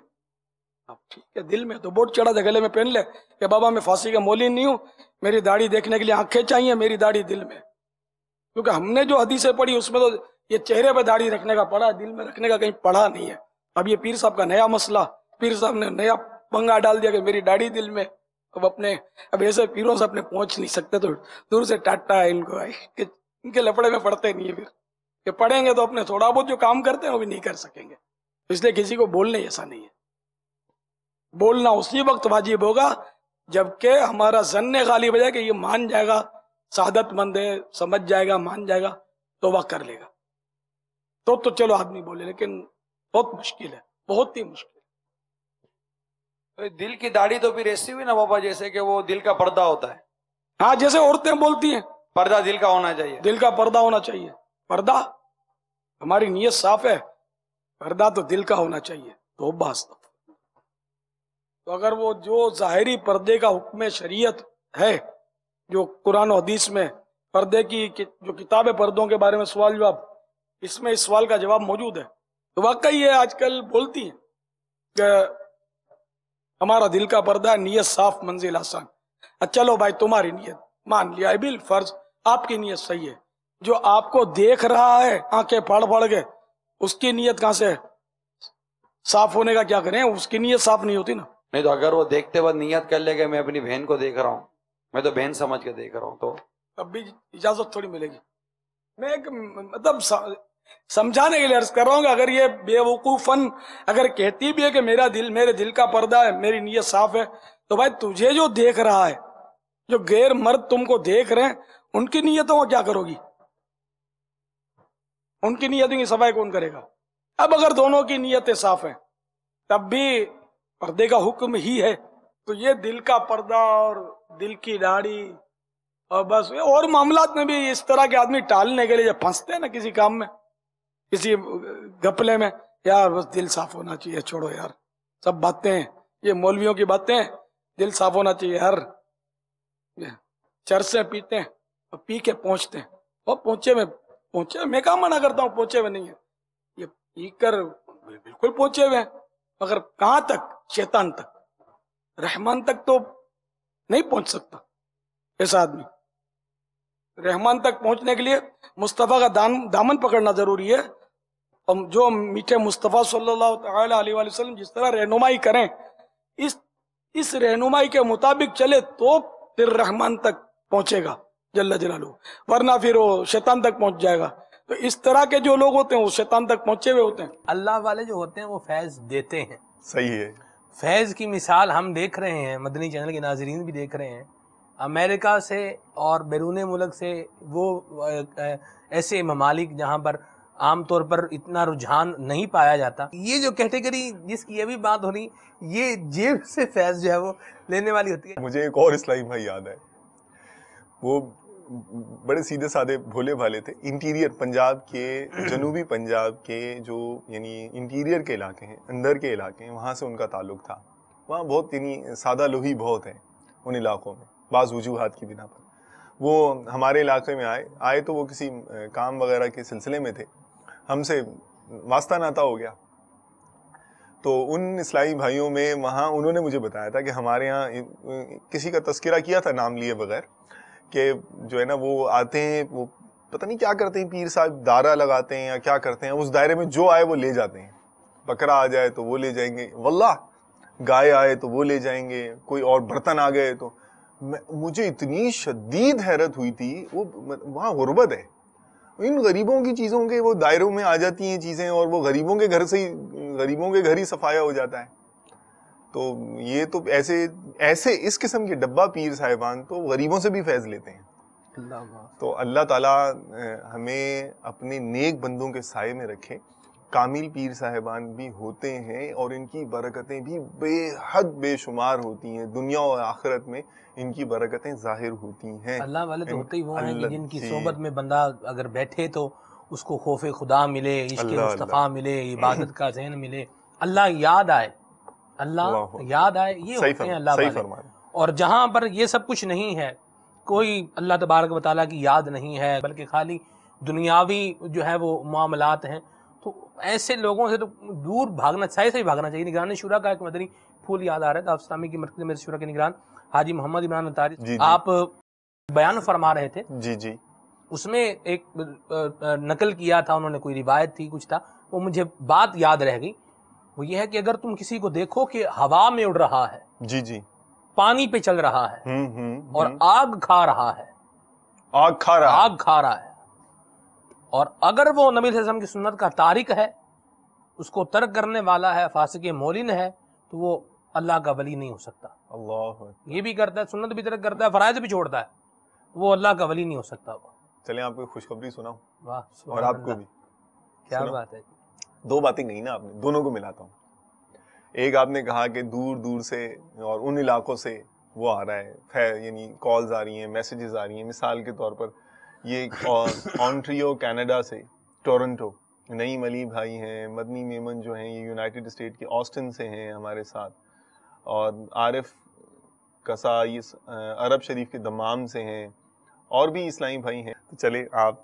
اب ٹھیک ہے، دل میں تو بورڈ چڑھا دے گلے میں پہن لے کہ بابا میں فاسق معلن نہیں ہوں، میری داڑھی دیکھنے کے لیے آنکھیں چاہیے، میری داڑھی دل میں. کیونکہ ہم نے جو حدیثیں پڑھی اس میں تو یہ چہرے پہ داڑھی رکھنے کا پڑھا، دل میں رکھنے کا کہیں پڑھا نہیں ہے. اب یہ پیر صاحب کا نیا مسئلہ، پیر صاحب نے نیا پنگا ڈال دیا کہ میری داڑھی دل میں. اب ایسے پیروں سے اپنے پہنچ نہیں سکتے تو دور سے ٹاٹا ہے ان کو، ان کے لپڑے میں پڑتے نہیں ہے. پھر کہ پڑھیں گے تو اپنے تھوڑا بہت جو کام کرتے ہیں وہ بھی نہیں کر سکیں گے. اس لیے کسی کو بولنے ایسا نہیں ہے. بولنا اسی وقت واجب ہوگا جبکہ ہمارا ظن غالب ہو جائے کہ یہ مان جائے گا، سعادت مند ہے، سمجھ جائے گا، مان جائے گا، توبہ کر لے گا، تو چلو آدمی بولے. لیکن بہت مشکل ہے، بہت ہی مشکل. دل کی داڑھی تو پھر ایسی ہوئی نا بابا جیسے کہ وہ دل کا پردہ ہوتا ہے. ہاں، جیسے عورتیں بولتی ہیں پردہ دل کا ہونا چاہیے، دل کا پردہ ہونا چاہیے. پردہ ہماری نیت صاف ہے، پردہ تو دل کا ہونا چاہیے. توبہ استغفر. تو اگر وہ جو ظاہری پردے کا حکم شریعت ہے، جو قرآن و حدیث میں پردے کی جو کتاب پردوں کے بارے میں سوال جواب، اس میں اس سوال کا جواب موجود ہے، تو واقعی یہ آج کل بولتی ہیں کہ ہمارا دل کا پردہ ہے، نیت صاف منزل آسان. چلو بھائی تمہاری نیت مان لیا بالفرض آپ کی نیت صحیح ہے، جو آپ کو دیکھ رہا ہے آنکھیں پھاڑ پھاڑ کے، اس کی نیت کہاں سے صاف ہونے کا کیا کریں؟ اس کی نیت صاف نہیں ہوتی نا. نہیں تو اگر وہ دیکھتے وقت نیت کر لے کہ میں اپنی بہن کو دیکھ رہا ہوں، میں تو بہن سمجھ کے دیکھ رہا ہوں، تو اب بھی اجازت تھوڑی ملے گی. میں ایک مطلب سمجھانے کے لیے عرض کر رہا ہوں کہ اگر یہ بے وقوفاً اگر کہتی بھی ہے کہ میرے دل کا پردہ ہے، میری نیت صاف ہے، تو بھائی تجھے جو دیکھ رہا ہے، جو غیر مرد تم کو دیکھ رہے ہیں، ان کی نیتوں کو کیا کرو گی؟ ان کی نیتوں کی صفائی کون کرے گا؟ اب اگر دونوں کی نیتیں صاف ہیں تب بھی پردے کا حکم ہی ہے، تو یہ دل کا پردہ اور دل کی داڑھی اور بس اور معاملات میں بھی اس طرح کے آدمی ٹالنے کے لیے جب پھنستے ہیں نا کسی کام میں، کسی گپلے میں، یار بس دل صاف ہونا چاہیے، چھوڑو یار سب باتیں یہ مولویوں کی باتیں، دل صاف ہونا چاہیے یار. چرسیں پیتے ہیں اور پی کے پہنچتے ہیں، اور پہنچے میں کہاں منع کرتا ہوں، پہنچے ہوئے نہیں ہیں، یہ پی کر بالکل پہنچے ہوئے ہیں، مگر کہاں تک؟ شیطان تک، رحمان تک تو نہیں پہنچ سکتا ایسا آدمی. رحمان تک پہنچنے کے لیے مصطفیٰ کا دامن پکڑنا ضروری ہے، اور جو میٹھے مصطفیٰ صلی اللہ تعالی علیہ وآلہ وسلم جس طرح رہنمائی کریں، اس رہنمائی کے مطابق چلے تو پھر رحمان تک پہنچے گا جل جلالہ، ورنہ پھر وہ شیطان تک پہنچ جائے گا. تو اس طرح کے جو لوگ ہوتے ہیں وہ شیطان تک پہنچے ہوئے ہوتے ہیں. اللہ والے جو ہوتے ہیں وہ فیض دیتے ہیں. صحیح ہے. فیض کی مثال ہم دیکھ رہے ہیں، مدنی چینل کے ناظرین بھی دیکھ رہے ہیں. امریکہ سے اور بیرون ملک سے وہ ایسے ممالک جہاں پر عام طور پر اتنا رجحان نہیں پایا جاتا، یہ جو کیٹیگری جس کی یہ بھی بات ہو رہی، یہ جیب سے فیض جو ہے وہ لینے والی ہوتی ہے. مجھے ایک اور اسلامی بھائی یاد ہے، وہ بڑے سیدھے سادے بھولے بھالے تھے. انٹیریئر پنجاب کے، جنوبی پنجاب کے جو یعنی انٹیریئر کے علاقے ہیں، اندر کے علاقے ہیں، وہاں سے ان کا تعلق تھا. وہاں بہت یعنی سادہ لوہی بہت ہے ان علاقوں میں، بعض وجوہات کی بنا پر. وہ ہمارے علاقے میں آئے تو وہ کسی کام وغیرہ کے سلسلے میں تھے، ہم سے واسطہ ناتا ہو گیا. تو ان اسلامی بھائیوں میں وہاں انہوں نے مجھے بتایا تھا کہ ہمارے ہاں کسی کا تذکرہ کیا تھا نام لیے بغیر، کہ جو ہے نا وہ آتے ہیں، وہ پتہ نہیں کیا کرتے ہیں، پیر صاحب دائرہ لگاتے ہیں یا کیا کرتے ہیں، اس دائرے میں جو آئے وہ لے جاتے ہیں. بکرا آ جائے تو وہ لے جائیں گے، واللہ گائے آئے تو وہ لے جائیں گے، کوئی اور برتن آ گئے تو. مجھے اتنی شدید حیرت ہوئی تھی، وہ وہاں غربت ہے، ان غریبوں کی چیزوں کے وہ دائروں میں آ جاتی ہیں چیزیں، اور وہ غریبوں کے گھر سے ہی، غریبوں کے گھر ہی صفایا ہو جاتا ہے. تو یہ تو ایسے اس قسم کے ڈبہ پیر صاحبان تو غریبوں سے بھی فیض لیتے ہیں. تو اللہ تعالیٰ ہمیں اپنے نیک بندوں کے سائے میں رکھے. کامل پیر صاحبان بھی ہوتے ہیں اور ان کی برکتیں بھی بے حد بے شمار ہوتی ہیں، دنیا اور آخرت میں ان کی برکتیں ظاہر ہوتی ہیں. اللہ والے تو ہوتے ہی وہ ہیں کہ جن کی صحبت میں بندہ اگر بیٹھے تو اس کو خوف خدا ملے، عشق مصطفیٰ ملے، عبادت کا ذہن ملے، اللہ یاد آئے، اللہ یاد آئے. یہ ہوتے ہیں اللہ والے. اور جہاں پر یہ سب کچھ نہیں ہے، کوئی اللہ تبارک و تعالیٰ کی یاد نہیں ہے، بلکہ خالی دنیاوی جو ہے وہ معاملات ہیں، تو ایسے لوگوں سے تو دور بھاگنا، سائے سے ہی بھاگنا چاہیے. نگران شورا کا ایک مدنی پھول یاد آ رہا تھا، اسلامی کی مرکز میں شورا کے نگران حاجی محمد عمران انصاری، آپ بیان فرما رہے تھے. جی اس میں ایک نقل کیا تھا انہوں نے، کوئی روایت تھی، کچھ تھا، وہ مجھے بات یاد رہ گئی. وہ یہ ہے کہ اگر تم کسی کو دیکھو کہ ہوا میں اڑ رہا ہے، جی پانی پہ چل رہا ہے، اور آگ کھا رہا ہے، آگ کھا رہا ہے، اور اگر وہ نبی صلی اللہ علیہ وسلم کی سنت کا تارک ہے، اس کو ترک کرنے والا ہے، فاسق مولن ہے، تو وہ اللہ کا ولی نہیں ہو سکتا. اللہ یہ بھی کرتا ہے، سنت بھی ترک کرتا ہے، فرائض بھی چھوڑتا ہے، وہ اللہ کا ولی نہیں ہو سکتا. چلیں آپ کو خوشخبری سناؤں، واہ اور آپ کو بھی. کیا بات ہے. دو باتیں کہی نا آپ نے، دونوں کو ملاتا ہوں. ایک آپ نے کہا کہ دور دور سے اور ان علاقوں سے وہ آ رہا ہے، یعنی کالز آ رہی ہیں، میسیجز آ رہی ہیں. مثال کے طور پر یہ آنٹریو کینیڈا سے، ٹورنٹو نعیم علی بھائی ہیں، مدنی میمن جو ہیں یہ یونائٹڈ اسٹیٹ کے آسٹن سے ہیں ہمارے ساتھ، اور عارف کسا یہ عرب شریف کے دمام سے ہیں، اور بھی اسلامی بھائی ہیں. تو چلے آپ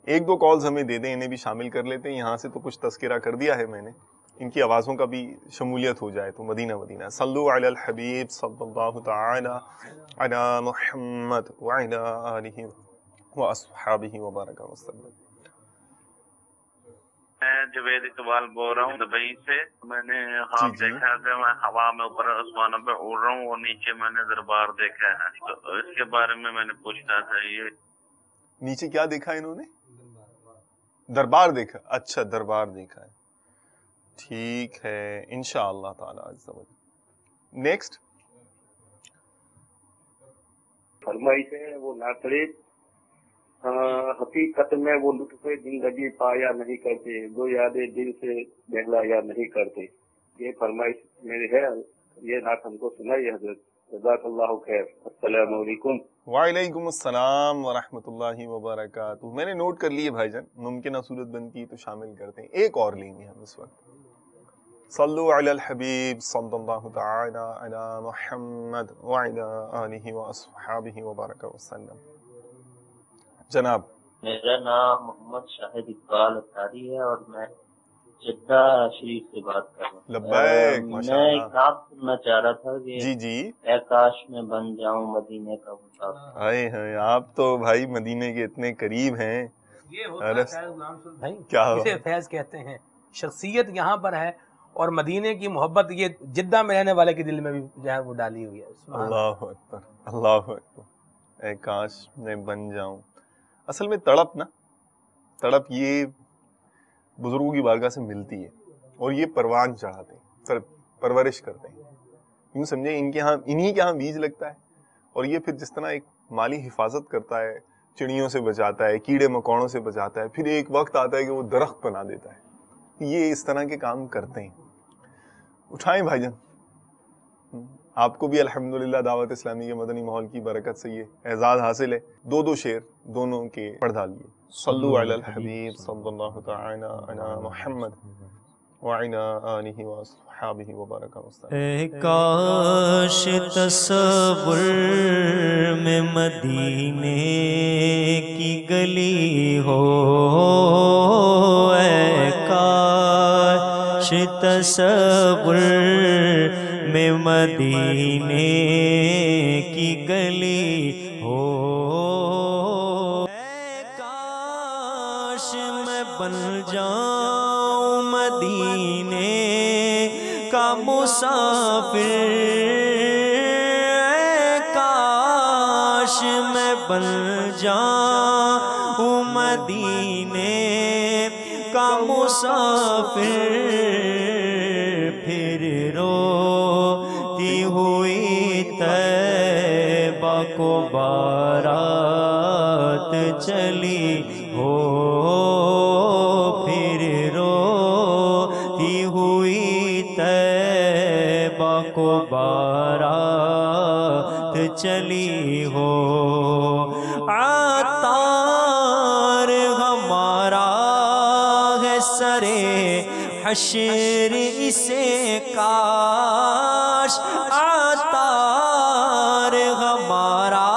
ایک دو کالز ہمیں دے دیں، انہیں بھی شامل کر لیتے ہیں. یہاں سے تو کچھ تذکرہ کر دیا ہے میں نے، ان کی آوازوں کا بھی شمولیت ہو جائے تو مدینہ مدینہ. صلو علی الحبیب صلی اللہ تعالی علی محمد وعلی آلہ واصحابہ وبارک وسلم. میں جوید اقبال بول رہا ہوں دبئی سے. میں نے خواب دیکھا کہ میں ہوا میں اوپر آسمانوں پہ اڑ رہا ہوں اور نیچے میں نے دربار دیکھا ہے. تو اس کے بارے میں نے پوچھنا تھا. یہ نیچے کیا دیکھا انہوں نے؟ دربار دیکھا. اچھا دربار دیکھا ہے، ٹھیک ہے انشاءاللہ تعالی عز و جل. نیکسٹ. فرمائش ہے وہ ناقڑے حقیقت میں وہ لطف زندگی پایا نہیں کرتے، جو یادیں دل سے بہلایا نہیں کرتے. یہ فرمائش میری ہے، یہ نعت ہم کو سنائی حضرت. جزاک اللہ خیر. السلام علیکم. وعلیکم السلام ورحمۃ اللہ وبرکاتہ. میں نے نوٹ کر لیے بھائی جان، ممکنہ صورت بنتی ہے تو شامل کرتے ہیں. ایک اور لیں گے ہم اس وقت. صلو علی الحبیب صلی اللہ تعالی علی محمد وعلی آلہ واصحابہ وبارک وسلم. جناب. میرا نام محمد شاہد اقبال اطاری ہے اور میں جدہ شریف سے بات کر رہا ہوں. لبیک. میں ایک نعت سننا چاہ رہا تھا کہ جی جی. اے کاش میں بن جاؤں مدینے کا مسافر. ہائے ہائے، آپ تو بھائی مدینے کے اتنے قریب ہیں. یہ ہوتا ہے فیض غلام سن بھائی، کیا اسے فیض کہتے ہیں. شخصیت یہاں پر ہے اور مدینے کی محبت یہ جدہ میں رہنے والے کے دل میں بھی جو ہے وہ ڈالی ہوئی ہے. اللہ اکبر اللہ اکبر. اے کاش میں بن جاؤں. اصل میں تڑپ یہ بزرگوں کی بارگاہ سے ملتی ہے اور یہ پروان چڑھاتے ہیں، پرورش کرتے ہیں. یوں سمجھے ان کے ہاں انہی کے ہاں بیج لگتا ہے اور یہ پھر جس طرح ایک مالی حفاظت کرتا ہے، چڑیوں سے بچاتا ہے، کیڑے مکوڑوں سے بچاتا ہے، پھر ایک وقت آتا ہے کہ وہ درخت بنا دیتا ہے. یہ اس طرح کے کام کرتے ہیں. اٹھائیں بھائی جان. آپ کو بھی الحمدللہ دعوت اسلامی کے مدنی ماحول کی برکت سے یہ اعزاز حاصل ہے. دو شعر دونوں کے پڑھ ڈالیے. صلو علی الحبیب صلی اللہ تعالی علی محمد وعلی آلہ واصحابہ وبارک وسلم. اے کاش تصور میں مدینے کی گلی ہو، اے کاش تصور میں مدینے کی گلی ہو، اے کاش میں بن جاؤں مدینے کا مسافر، اے کاش میں بن جاؤں مدینے کا مسافر. پھر روتی ہوئی طیبہ کو بارات چلی ہو، پھر روتی ہوئی طیبہ کو بارات چلی ہو. عطار ہمارا ہے سرے حشر اسے کاش، عطار ہمارا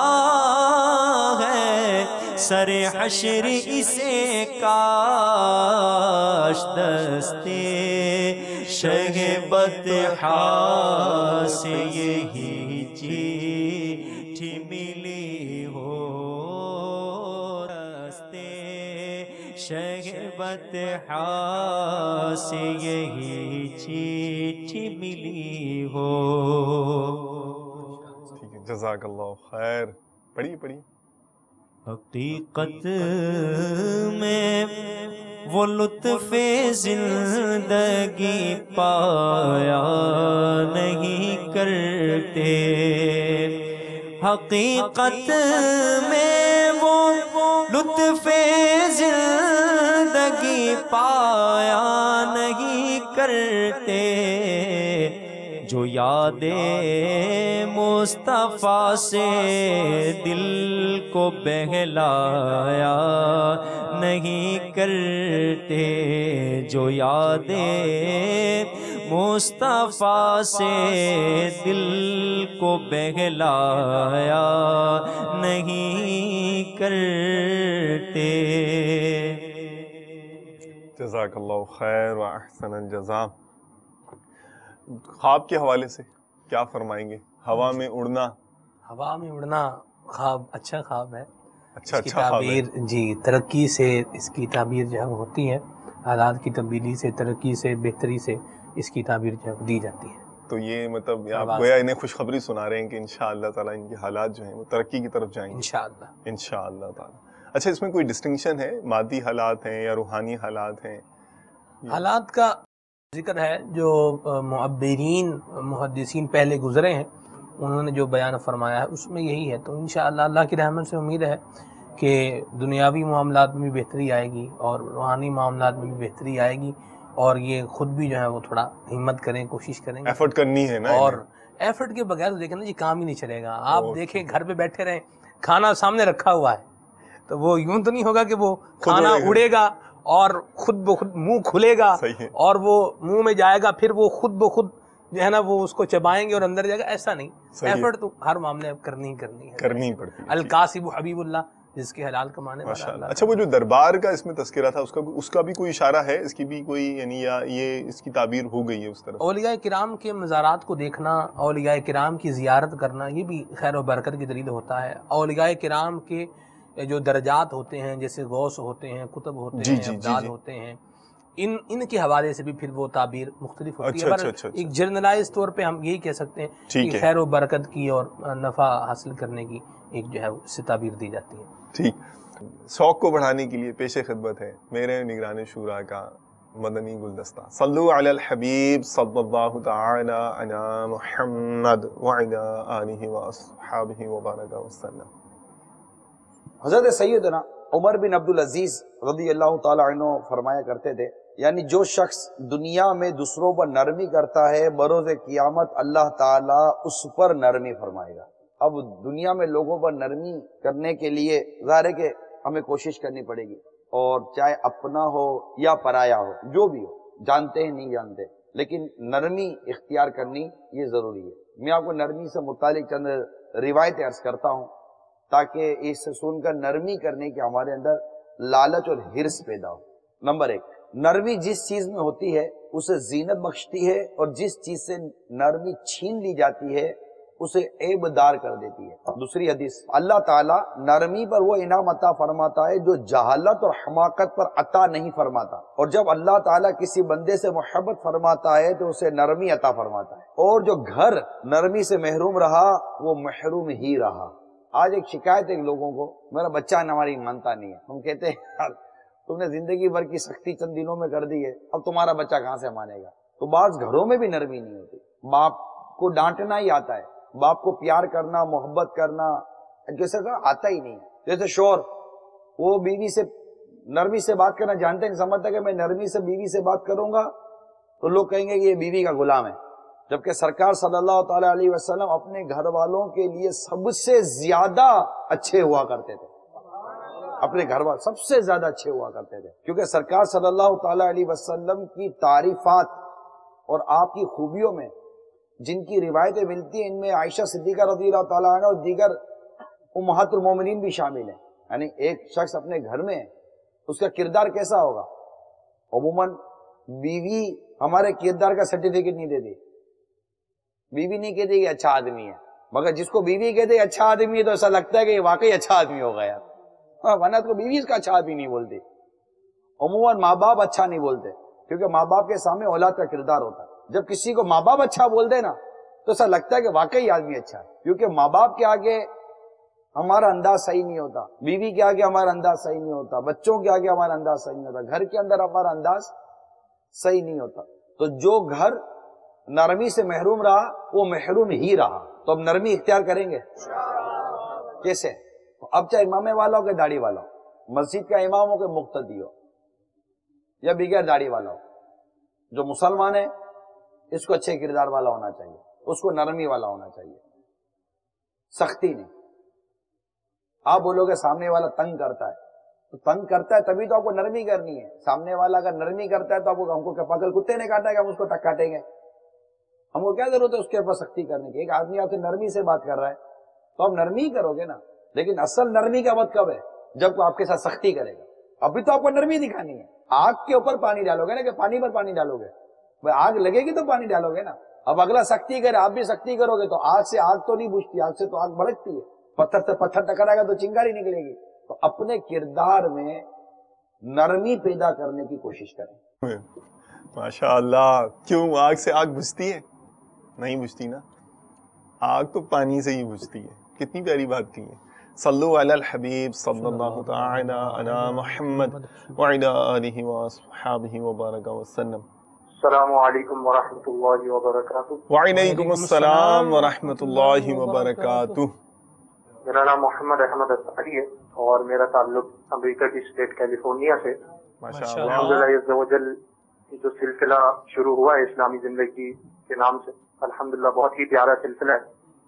ہے سر حشر اسے کاش، دستے شہبت سے یہی چیٹھی ملی ہو، دستے شہبت سے یہی چیٹھی ملی ہو. ٹھیک ہے جزاک اللہ خیر. پڑھیے. حقیقت میں وہ لطف زندگی پایا نہیں کرتے، حقیقت میں وہ لطف زندگی پایا نہیں کرتے. جو یاد مصطفیٰ سے دل کو بہلایا نہیں کرتے، جو یاد مصطفیٰ سے دل کو بہلایا نہیں کرتے۔ جزاک اللہ خیر و احسن الجزاء۔ خواب کے حوالے سے کیا فرمائیں گے؟ ہوا میں اڑنا، ہوا میں اڑنا خواب اچھا خواب ہے، اچھا اس کی خواب ہے۔ تعبیر جی ترقی سے اس کی تعبیر جو ہے وہ ہوتی ہے، حالات کی تبدیلی سے، ترقی سے، بہتری سے اس کی تعبیر جو ہے دی جاتی ہے۔ تو یہ مطلب آپ گویا انہیں خوشخبری سنا رہے ہیں کہ انشاءاللہ تعالیٰ ان کے حالات جو ہیں وہ ترقی کی طرف جائیں گے انشاءاللہ انشاءاللہ تعالیٰ۔ اچھا، اس میں کوئی ڈسٹنکشن ہے، مادی حالات ہیں یا روحانی حالات ہیں؟ حالات کا ذکر ہے جو معبرین محدثین پہلے گزرے ہیں انہوں نے جو بیان فرمایا ہے اس میں یہی ہے۔ تو انشاءاللہ اللہ کی رحمت سے امید ہے کہ دنیاوی معاملات میں بھی بہتری آئے گی اور روحانی معاملات میں بھی بہتری آئے گی، اور یہ خود بھی جو ہے وہ تھوڑا ہمت کریں، کوشش کریں گے، ایفرٹ کرنی ہے نا، اور ایفرٹ کے بغیر تو دیکھیں نا جی کام ہی نہیں چلے گا۔ آپ دیکھیں گھر پہ بیٹھے رہیں، کھانا سامنے رکھا ہوا ہے تو وہ یوں تو نہیں ہوگا کہ وہ کھانا اڑے گا اور خود بخود منہ کھلے گا اور وہ منہ میں جائے گا، پھر وہ خود بخود جو ہے نا وہ اس کو چبائیں گے اور اندر جائے گا، ایسا نہیں۔ ایفرٹ تو ہر معاملے کرنی ہی کرنی ہے، کرنی پڑتی ہے۔ القاسب حبیب اللہ، جس کے حلال کمانے والا اللہ۔ اچھا، وہ جو دربار کا اس میں تذکرہ تھا اس کا بھی کوئی اشارہ ہے، اس کی بھی کوئی یعنی یا یہ اس کی تعبیر ہو گئی ہے اس طرح؟ اولیاء کرام کے مزارات کو دیکھنا، اولیاء کرام کی زیارت کرنا، یہ بھی خیر و برکت کی دلیل ہوتا ہے۔ اولیاء کرام کے جو درجات ہوتے ہیں، جیسے غوث ہوتے ہیں، کتب ہوتے ہیں، ابدال ہوتے ہیں، ان کے حوالے سے بھی پھر وہ تعبیر مختلف ہوتی ہے، پر ایک جنرلائز طور پہ ہم یہی کہہ سکتے ہیں کہ خیر و برکت کی اور نفع حاصل کرنے کی ایک جو ہے اس سے تعبیر دی جاتی ہے۔ ٹھیک، شوق کو بڑھانے کے لیے پیش خدمت ہے میرے نگران شورا کا مدنی گلدستہ۔ صلو علی الحبیب صلی اللہ تعالی علی محمد وعلی آلہ واصحابہ وبارک وسلم۔ حضرت سیدنا عمر بن عبدالعزیز رضی اللہ تعالی عنہ فرمایا کرتے تھے، یعنی جو شخص دنیا میں دوسروں پر نرمی کرتا ہے بروز قیامت اللہ تعالی اس پر نرمی فرمائے گا۔ اب دنیا میں لوگوں پر نرمی کرنے کے لیے ظاہر ہے کہ ہمیں کوشش کرنی پڑے گی، اور چاہے اپنا ہو یا پرایا ہو، جو بھی ہو، جانتے ہیں نہیں جانتے، لیکن نرمی اختیار کرنی یہ ضروری ہے۔ میں آپ کو نرمی سے متعلق چند روایتیں عرض کرتا ہوں تاکہ اس سے سن کر نرمی کرنے کے ہمارے اندر لالچ اور حرص پیدا ہو۔ نمبر 1، نرمی جس چیز میں ہوتی ہے اسے زینت بخشتی ہے، اور جس چیز سے نرمی چھین لی جاتی ہے اسے عیب دار کر دیتی ہے۔ دوسری حدیث، اللہ تعالیٰ نرمی پر وہ انعام عطا فرماتا ہے جو جہالت اور حماقت پر عطا نہیں فرماتا، اور جب اللہ تعالیٰ کسی بندے سے محبت فرماتا ہے تو اسے نرمی عطا فرماتا ہے، اور جو گھر نرمی سے محروم رہا وہ محروم ہی رہا۔ آج ایک شکایت ہے لوگوں کو، میرا بچہ ہماری مانتا نہیں ہے۔ ہم کہتے ہیں یار تم نے زندگی بھر کی سختی چند دنوں میں کر دی ہے، اب تمہارا بچہ کہاں سے مانے گا؟ تو بعض گھروں میں بھی نرمی نہیں ہوتی، باپ کو ڈانٹنا ہی آتا ہے، باپ کو پیار کرنا، محبت کرنا جیسے آتا ہی نہیں ہے۔ جیسے شوہر وہ بیوی سے نرمی سے بات کرنا جانتے نہیں، سمجھتا کہ میں نرمی سے بیوی سے بات کروں گا تو لوگ کہیں گے کہ یہ بیوی کا غلام ہے، جبکہ سرکار صلی اللہ تعالی علیہ وسلم اپنے گھر والوں کے لیے سب سے زیادہ اچھے ہوا کرتے تھے، اپنے گھر والے سب سے زیادہ اچھے ہوا کرتے تھے، کیونکہ سرکار صلی اللہ تعالی علیہ وسلم کی تعریفات اور آپ کی خوبیوں میں جن کی روایتیں ملتی ہیں ان میں عائشہ صدیقہ رضی اللہ تعالیٰ عنہ اور دیگر امہات المومنین بھی شامل ہیں۔ یعنی ایک شخص اپنے گھر میں اس کا کردار کیسا ہوگا؟ عموماً بیوی ہمارے کردار کا سرٹیفکیٹ نہیں دیتی، بیوی نہیں کہتی کہ اچھا آدمی ہے، مگر جس کو بیوی کہتے اچھا آدمی ہے تو ایسا لگتا ہے کہ یہ واقعی اچھا آدمی ہوگا یار، ورنہ تو بیوی اس کا اچھا آدمی نہیں بولتی۔ عموماً ماں باپ اچھا نہیں بولتے کیونکہ ماں باپ کے سامنے اولاد کا کردار ہوتا ہے، جب کسی کو ماں باپ اچھا بول دے نا تو ایسا لگتا ہے کہ واقعی آدمی اچھا ہے، کیونکہ ماں باپ کے آگے ہمارا انداز صحیح نہیں ہوتا، بیوی کے آگے ہمارا انداز صحیح نہیں ہوتا، بچوں کے آگے ہمارا انداز صحیح نہیں ہوتا، گھر کے اندر ہمارا انداز صحیح نہیں ہوتا۔ تو جو گھر نرمی سے محروم رہا وہ محروم ہی رہا۔ تو اب نرمی اختیار کریں گے کیسے؟ اب چاہے امام والا ہو کہ داڑھی والا ہو، مسجد کا امام ہو کہ مقتدی ہو یا بغیر داڑھی والا ہو، جو مسلمان ہے اس کو اچھے کردار والا ہونا چاہیے، اس کو نرمی والا ہونا چاہیے، سختی نہیں۔ آپ بولو گے سامنے والا تنگ کرتا ہے، تو تنگ کرتا ہے تبھی تو آپ کو نرمی کرنی ہے۔ سامنے والا اگر نرمی کرتا ہے تو آپ کو، ہم کو کیا پاگل کتے نے کاٹا ہے کہ ہم اس کو کاٹیں گے؟ ہم کو کیا ضرورت ہے اس کے اوپر سختی کرنے کی؟ ایک آدمی آپ سے نرمی سے بات کر رہا ہے تو آپ نرمی کرو گے نا، لیکن اصل نرمی کا وقت کب ہے؟ جب کوئی آپ کے ساتھ سختی کرے گا۔ ابھی تو آپ کو نرمی دکھانی ہے۔ آگ کے اوپر پانی ڈالو گے نا، کہ پانی پر پانی ڈالو گے؟ آگ لگے گی تو پانی ڈالو گے نا۔ اب اگلا سختی کرے، آپ بھی سختی کرو گے تو آگ سے آگ تو نہیں بجھتی، آگ سے تو آگ بھڑکتی ہے۔ پتھر سے پتھر ٹکرائے گا تو چنگاری نکلے گی۔ تو اپنے کردار میں نرمی پیدا کرنے کی کوشش کریں۔ ماشاء اللہ۔ کیوں آگ سے آگ بجھتی ہے؟ نہیں بجھتی نا، آگ تو پانی سے ہی بجھتی ہے۔ کتنی پیاری بات کی ہے۔ صلو علی الحبیب صلی اللہ تعالی علی محمد وعلی آلہ وصحبہ وبارک وسلم۔ السلام علیکم ورحمۃ اللہ وبرکاتہ۔ وعلیکم السلام ورحمۃ اللہ وبرکاتہ۔ میرا نام محمد احمد اطہری ہے اور میرا تعلق امریکہ کی اسٹیٹ کیلیفورنیا سے۔ الحمدللہ عز و جل جو سلسلہ شروع ہوا ہے اسلامی زندگی کے نام سے، الحمدللہ بہت ہی پیارا سلسلہ ہے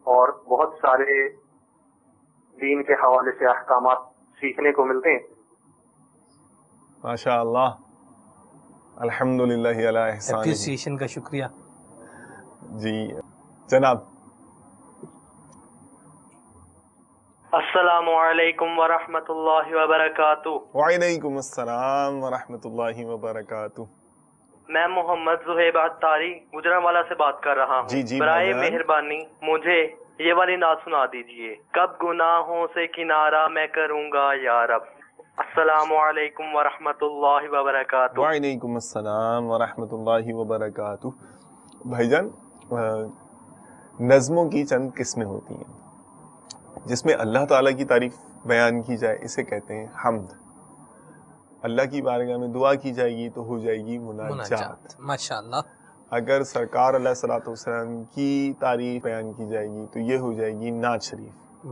اور بہت سارے دین کے حوالے سے احکامات سیکھنے کو ملتے ہیں۔ ماشاء اللہ، الحمدللہ علی احسانہ۔ اپریسیشن کا شکریہ۔ جی جناب۔ السلام علیکم ورحمۃ اللہ وبرکاتہ۔ وعلیکم السلام ورحمۃ اللہ وبرکاتہ۔ میں محمد زہیب عطاری گجرانوالہ سے بات کر رہا ہوں۔ جی برائے مہربانی مجھے یہ والی نعت سنا دیجیے۔ کب گناہوں سے کنارہ میں کروں گا یا رب۔ السلام علیکم ورحمۃ اللہ وبرکاتہ۔ وعلیکم السلام ورحمۃ اللہ وبرکاتہ۔ بھائی جان، نظموں کی چند قسمیں ہوتی ہیں جس میں اللہ تعالیٰ کی تعریف بیان کی جائے، اسے کہتے ہیں حمد۔ اللہ کی بارگاہ میں دعا کی جائے گی تو ہو جائے گی مناجات۔ ماشاءاللہ۔ اگر سرکار علیہ الصلوۃ والسلام کی تعریف بیان کی جائے گی تو یہ ہو جائے گی نعت شریف۔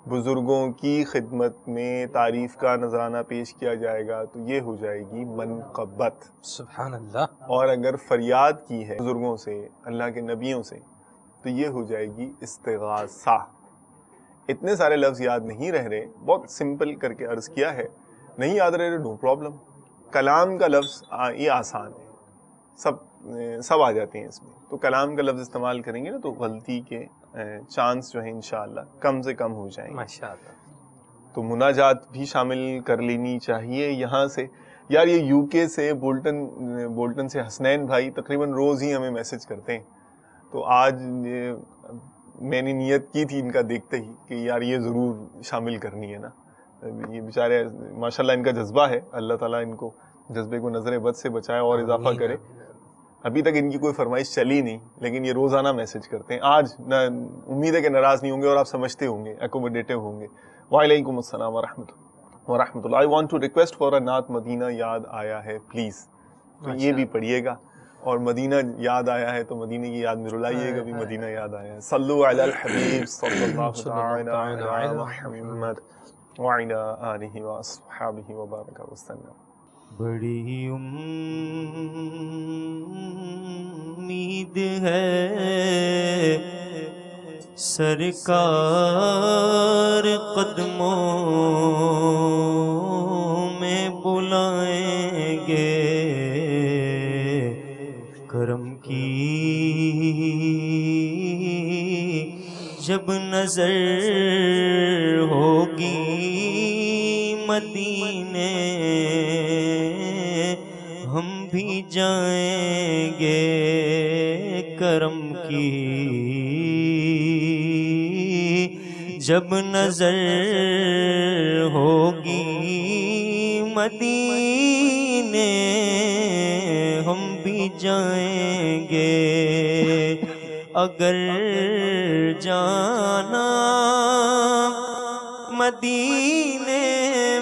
بزرگوں کی خدمت میں تعریف کا نذرانہ پیش کیا جائے گا تو یہ ہو جائے گی منقبت۔ سبحان اللہ۔ اور اگر فریاد کی ہے بزرگوں سے، اللہ کے نبیوں سے، تو یہ ہو جائے گی استغاثہ۔ اتنے سارے لفظ یاد نہیں رہ رہے، بہت سمپل کر کے عرض کیا ہے، نہیں یاد رہے نو پرابلم۔ کلام کا لفظ یہ آسان ہے، سب آ جاتے ہیں اس میں، تو کلام کا لفظ استعمال کریں گے نا تو غلطی کے چانس جو ہے انشاءاللہ کم سے کم ہو جائیں گے۔ ماشاءاللہ۔ تو مناجات بھی شامل کر لینی چاہیے۔ یہاں سے یار یہ یو کے سے بولٹن سے حسنین بھائی تقریباً روز ہی ہمیں میسج کرتے ہیں، تو آج میں نے نیت کی تھی ان کا دیکھتے ہی کہ یار یہ ضرور شامل کرنی ہے نا۔ یہ بیچارے ماشاءاللہ ان کا جذبہ ہے، اللہ تعالیٰ ان کو جذبے کو نظر بد سے بچائے اور اضافہ کرے۔ ابھی تک ان کی کوئی فرمائش چلی نہیں، لیکن یہ روزانہ میسج کرتے ہیں۔ آج امید ہے کہ ناراض نہیں ہوں گے اور آپ سمجھتے ہوں گے، ایکوموڈیٹو ہوں گے۔ وعلیکم السلام ورحمۃ اللہ۔ I want to request for a نعت مدینہ یاد آیا ہے پلیز، تو یہ بھی پڑھیے گا۔ اور مدینہ یاد آیا ہے تو مدینہ کی یاد میں رلائیے گا بھی، مدینہ یاد آیا ہے۔ صلو علی الحبیب صلی اللہ تعالی علی محمد وعلی آلہ وصحبہ وبارک وسلم۔ بڑی امید ہے سرکار قدموں میں بلائیں گے، کرم کی جب نظر ہوگی مدینے ہم بھی جائیں گے، کرم کی جب نظر ہوگی مدینے ہم بھی جائیں گے، اگر جانا مدینے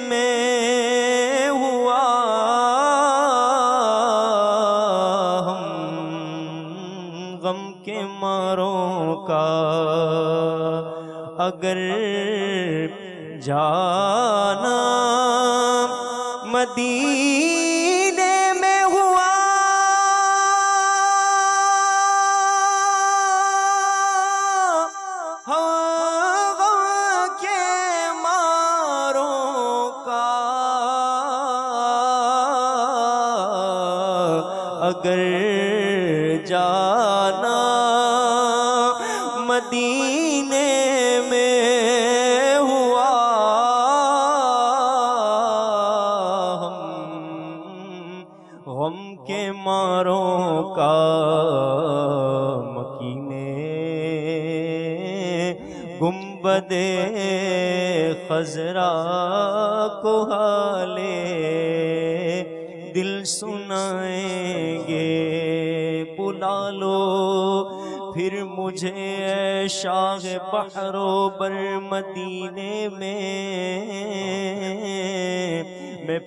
میں ہوا ہم غم کے ماروں کا، اگر جانا مدینے میں ہوا اگر جانا مدینے میں ہوا، ہم غم کے ماروں کا مکی میں گنبد خضرا کو حالے دل سنائیں گے۔ بلا لو پھر مجھے اے شاہ بحر و بر مدینے میں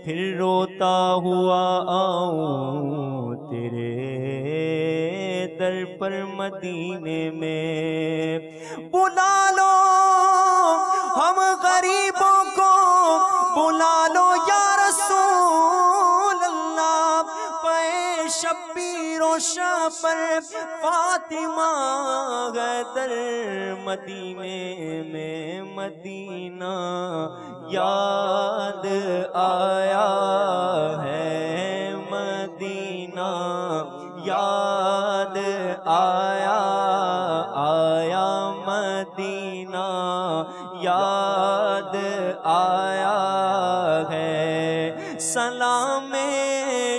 پھر روتا ہوا آؤں تیرے در پر مدینے میں۔ بلا لو ہم غریبوں کو، بلا لو یا رسول اللہ، پے شبیر و شاہ پر فاطمہ گئے در مدینے میں۔ مدینہ یاد آیا ہے، مدینہ یاد آیا، آیا مدینہ یاد آیا ہے۔ سلام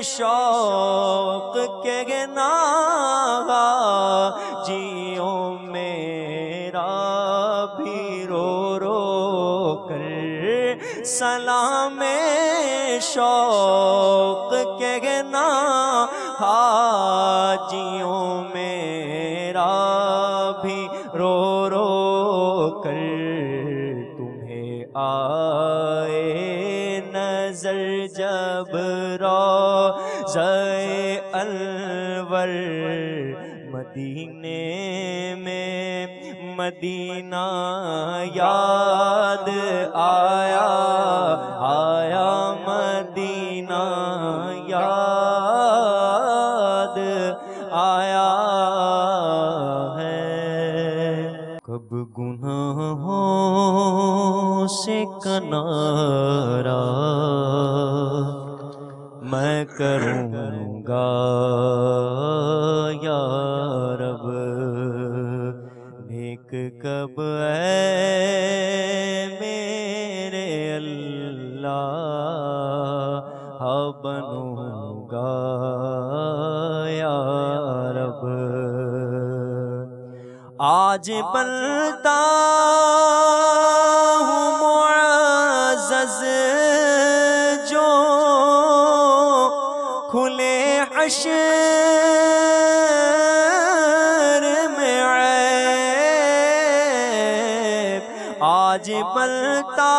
شوق کہنا جیو میرا بھی رو رو کر، سلام شوق کہنا حاجیوں میرا بھی رو رو کر۔ تمہیں آئے نظر جب روضہ انور مدینے میں، مدینہ یاد آیا، آیا مدینہ یاد آیا ہے۔ کب گناہوں سے کنارہ میں کروں گا یا رب، نیک کب ہے میرے اللہ بنوں گا یا رب۔ آج بنتا ہوں معزز جو کھلے حشر میں عیب، آج بنتا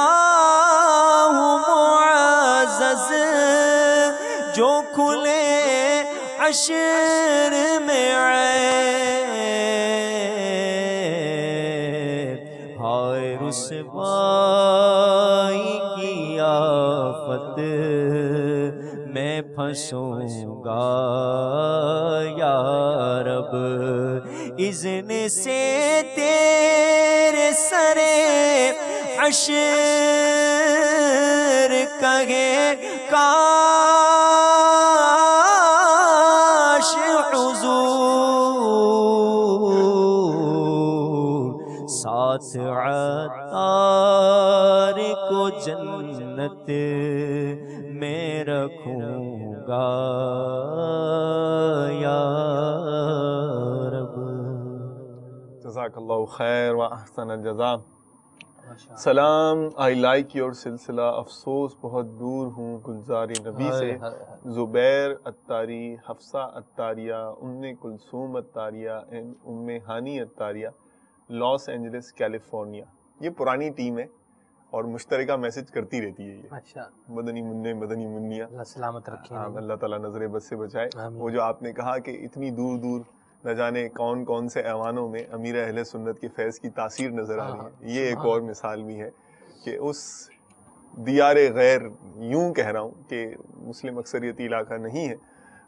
ہوں معزز جو کھلے حشر میں عیب، ہائے رسوائی کی آفت میں پھنسوں گا یا رب، اذن سے تیرے سرے حشر کہے کاش حضور ساتھ عطار کو جنت میں رکھوں گا یا رب۔ جزاک اللہ خیر و احسن الجزا۔ سلام، آئی لائک یور سلسلہ، افسوس بہت دور ہوں گلزار نبی سے۔ زبیر اتاری، حفصہ اتاریہ، ام کلثوم اتاریہ اینڈ ام ہانی اتاریہ، لاس اینجلس کیلیفورنیا۔ یہ پرانی ٹیم ہے اور مشترکہ میسج کرتی رہتی ہے یہ مدنی منع مدنی منیا، اللہ سلامت رکھے، اللہ تعالیٰ نظر بد سے بچائے۔ وہ جو آپ نے کہا کہ اتنی دور دور نہ جانے کون کون سے ایوانوں میں امیر اہل سنت کی فیض کی تاثیر نظر آ رہی ہے، یہ ایک اور مثال بھی ہے کہ اس دیار غیر، یوں کہہ رہا ہوں کہ مسلم اکثریتی علاقہ نہیں ہے،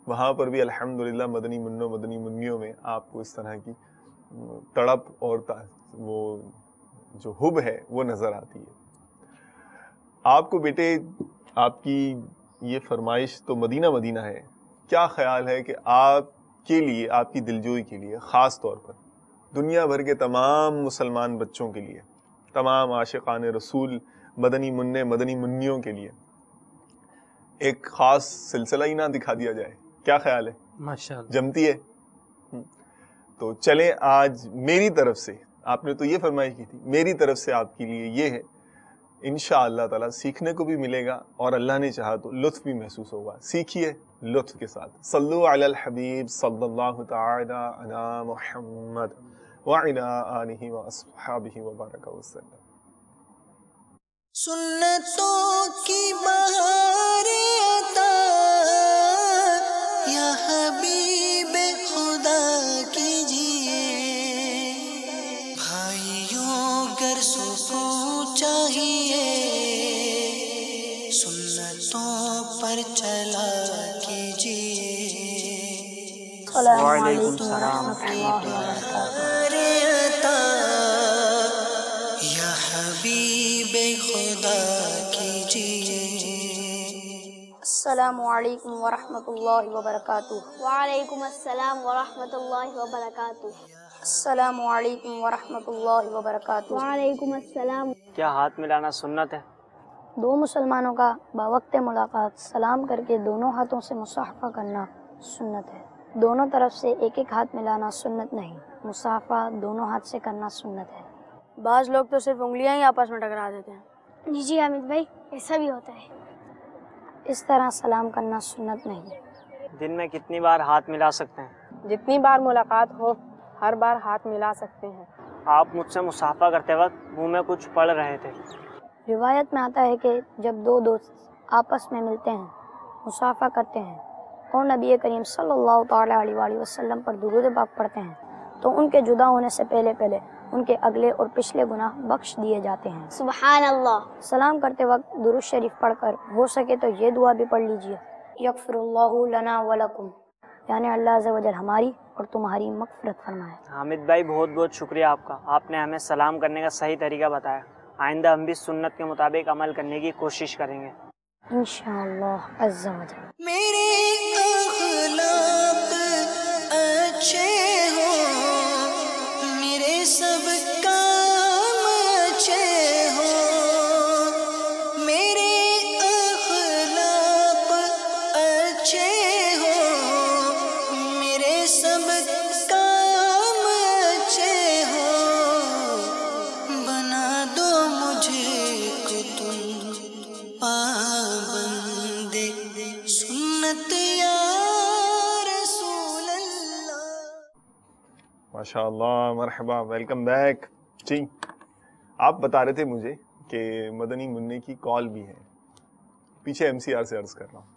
وہاں پر بھی الحمدللہ مدنی منوں مدنی منیوں میں آپ کو اس طرح کی تڑپ اور وہ جو حب ہے وہ نظر آتی ہے۔ آپ کو بیٹے، آپ کی یہ فرمائش تو مدینہ مدینہ ہے کیا خیال ہے کہ آپ کے لیے، آپ کی دلجوئی کے لیے، خاص طور پر دنیا بھر کے تمام مسلمان بچوں کے لیے، تمام عاشقان رسول، مدنی منع مدنی منیوں کے لیے ایک خاص سلسلہ ہی نہ دکھا دیا جائے؟ کیا خیال ہے؟ ماشاءاللہ جمتی ہے؟ تو چلیں آج میری طرف سے، آپ نے تو یہ فرمائش کی تھی، میری طرف سے آپ کے لیے یہ ہے، انشاءاللہ تعالی سیکھنے کو بھی ملے گا اور اللہ نے چاہا تو لطف بھی محسوس ہوگا. سیکھیے لطف کے ساتھ. صلو علی الحبیب صلی اللہ تعالی علی محمد وعلی آلہ واصحابہ وبارک وسلم. سنتوں کی بہار عطا یا حبیب خدا کیجیے، بھائیوں گر سکون چاہیے سنتوں پر چلا کیجیے. وعلیکم السلام ورحمۃ اللہ وبرکاتہ. یا حبیب خدا کیجیے. السلام علیکم ورحمۃ اللہ وبرکاتہ. وعلیکم السلام ورحمۃ اللہ وبرکاتہ. السلام علیکم ورحمۃ اللہ وبرکاتہ. وعلیکم السلام. کیا ہاتھ ملانا سنت ہے؟ دو مسلمانوں کا باوقت ملاقات سلام کر کے دونوں ہاتھوں سے مصافحہ کرنا سنت ہے. دونوں طرف سے ایک ایک ہاتھ ملانا سنت نہیں، مصافحہ دونوں ہاتھ سے کرنا سنت ہے. بعض لوگ تو صرف انگلیاں ہی آپس میں ٹکرا دیتے ہیں. جی حامد بھائی، ایسا بھی ہوتا ہے. اس طرح سلام کرنا سنت نہیں. دن میں کتنی بار ہاتھ ملا سکتے ہیں؟ جتنی بار ملاقات ہو ہر بار ہاتھ ملا سکتے ہیں. آپ مجھ سے مصافحہ کرتے وقت منہ میں کچھ پڑھ رہے تھے. روایت میں آتا ہے کہ جب دو دوست آپس میں ملتے ہیں، مصافحہ کرتے ہیں اور نبی کریم صلی اللہ تعالی علیہ وآلہ وسلم پر درود پاک پڑھتے ہیں تو ان کے جدا ہونے سے پہلے ان کے اگلے اور پچھلے گناہ بخش دیے جاتے ہیں. سبحان اللہ. سلام کرتے وقت درود شریف پڑھ کر ہو سکے تو یہ دعا بھی پڑھ لیجئے، یغفر اللہ لنا ولکم، یعنی اللہ عز و جل ہماری اور تمہاری مغفرت فرمائے. حامد بھائی بہت بہت شکریہ آپ کا، آپ نے ہمیں سلام کرنے کا صحیح طریقہ بتایا. آئندہ ہم بھی سنت کے مطابق عمل کرنے کی کوشش کریں گے انشاءاللہ عز و جل. میرے اخلاق اچھے ہوں، میرے سب کام اچھے ہوں، میرے اخلاق اچھے ہوں، میرے سب کام اچھے ہوں، بنا دو مجھے کو تم پابند سنت یا رسول اللہ. ماشاء اللہ، مرحبا، ویلکم بیک. جی آپ بتا رہے تھے مجھے کہ مدنی منع کی کال بھی ہے، پیچھے MCR سے عرض کر رہا ہوں،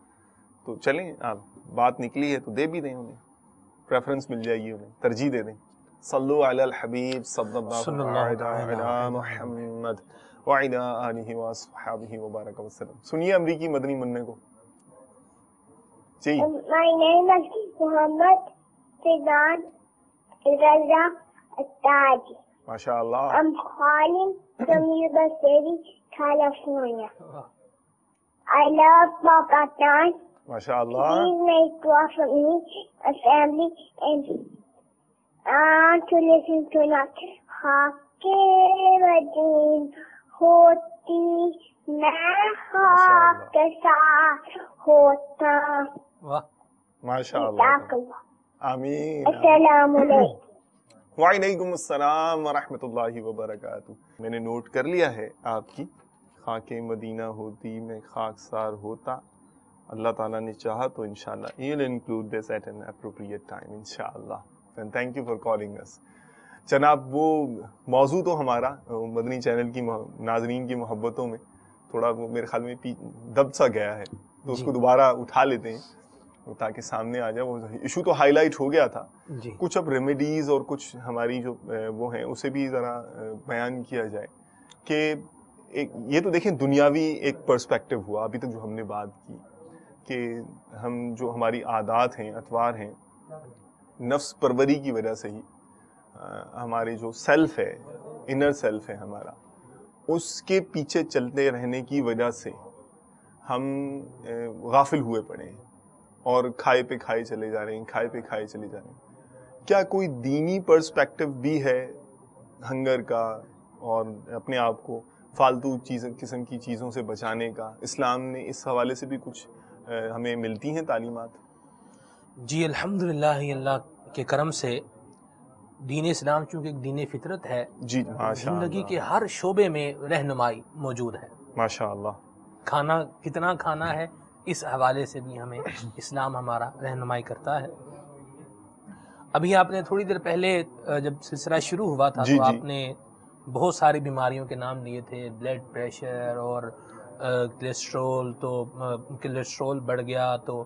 تو چلیں آپ بات نکلی ہے تو دے بھی دیں، انہیں پریفرنس مل جائے گی، انہیں ترجیح دے دیں. صلو علی الحبیب صلی اللہ علی محمد وعلی آلہ واصحابہ وبارک وسلم. سنیے امریکی مدنی منع کو. جی My name is Muhammad Sidan Raza Attaj. ماشاء اللہ. I'm calling from Yuba City, California. I love Pakistan. ماشاء اللہ. Please make dua for me, my family, and I want to listen to that. Haqe Wadeen hoti میں خاک کے ساتھ ہوتا. ماشاء اللہ. آمین. السلام علیکم. وعلیکم السلام ورحمۃ اللہ وبرکاتہ. میں نے نوٹ کر لیا ہے آپ کی. خاک مدینہ ہوتی میں خاکسار ہوتا. اللہ تعالیٰ نے چاہا تو انشاءاللہ he will include this at an appropriate time انشاءاللہ. And thank you for calling us. جناب وہ موضوع تو ہمارا مدنی چینل کی ناظرین کی محبتوں میں تھوڑا وہ میرے خیال میں دب سا گیا ہے، تو اس کو دوبارہ اٹھا لیتے ہیں تاکہ سامنے آ جائے. وہ ایشو تو ہائی لائٹ ہو گیا تھا، کچھ اب ریمیڈیز اور کچھ ہماری جو وہ ہیں اسے بھی ذرا بیان کیا جائے کہ یہ تو دیکھیں دنیاوی ایک پرسپیکٹو ہوا ابھی تک جو ہم نے بات کی کہ ہم جو ہماری عادات ہیں، اطوار ہیں، نفس پروری کی وجہ سے ہی ہمارے جو سیلف ہے، انر سیلف ہے ہمارا، اس کے پیچھے چلتے رہنے کی وجہ سے ہم غافل ہوئے پڑے ہیں. اور کھائے پہ کھائے چلے جا رہے ہیں، کھائے پہ کھائے چلے جا رہے ہیں. کیا کوئی دینی پرسپیکٹو بھی ہے ہنگر کا اور اپنے آپ کو فالتو قسم کی چیزوں سے بچانے کا؟ اسلام نے اس حوالے سے بھی کچھ ہمیں ملتی ہیں تعلیمات؟ جی الحمدللہ، اللہ کے کرم سے دین اسلام چونکہ ایک دین فطرت ہے، جی زندگی کے ہر شعبے میں رہنمائی موجود ہے. ماشاءاللہ. کھانا کتنا کھانا ہے اس حوالے سے بھی ہمیں اسلام ہمارا رہنمائی کرتا ہے. ابھی آپ نے تھوڑی دیر پہلے جب سلسلہ شروع ہوا تھا تو آپ نے بہت ساری بیماریوں کے نام لیے تھے، بلڈ پریشر اور کولیسٹرول، تو کولیسٹرول بڑھ گیا تو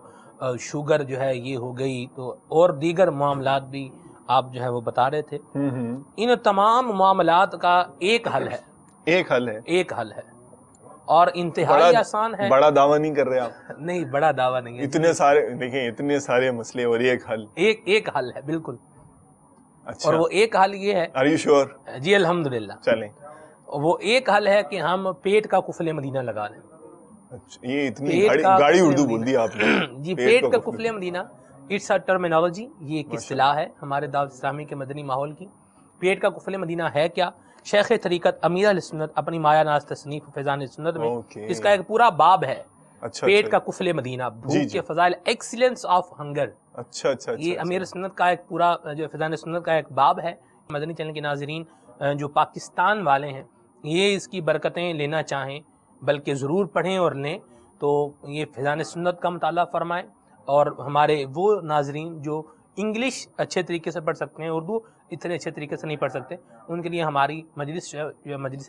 شوگر جو ہے یہ ہو گئی، تو اور دیگر معاملات بھی آپ جو ہے وہ بتا رہے تھے. ان تمام معاملات کا ایک حل ہے. ایک حل ہے اور انتہائی آسان ہے. بڑا دعویٰ نہیں کر رہے آپ؟ نہیں، بڑا دعویٰ نہیں ہے. اتنے سارے دیکھیں، اتنے سارے مسئلے اور ایک حل. ایک حل ہے بالکل. اچھا. اور وہ ایک حل یہ ہے. Are you sure؟ جی الحمدللہ. چلیں. وہ ایک حل ہے کہ ہم پیٹ کا کفل مدینہ لگا لیں. یہ اتنی گاڑی اردو بول دی آپ نے. جی، پیٹ کا کفل مدینہ اٹس اے ٹرمینالوجی، یہ ایک اصطلاح ہے ہمارے دعوت اسلامی کے مدنی ماحول کی. پیٹ کا کفل مدینہ ہے کیا؟ شیخ طریقت امیر اہل سنت اپنی مایہ ناز تصنیف فیضان سنت میں اس کا ایک پورا باب ہے. پیٹ کا کفل مدینہ، بھوک کے فضائل، ایکسیلنس آف ہنگر. یہ امیر سنت کا ایک پورا جو فیضان سنت کا ایک باب ہے. مدنی چینل کے ناظرین جو پاکستان والے ہیں یہ اس کی برکتیں لینا چاہیں بلکہ ضرور پڑھیں اور لیں تو یہ فیضان سنت کا مطالعہ فرمائیں. اور ہمارے وہ ناظرین جو انگلش اچھے طریقے سے پڑھ سکتے ہیں، اردو اتنے اچھے طریقے سے نہیں پڑھ سکتے، ان کے لیے ہماری مجلس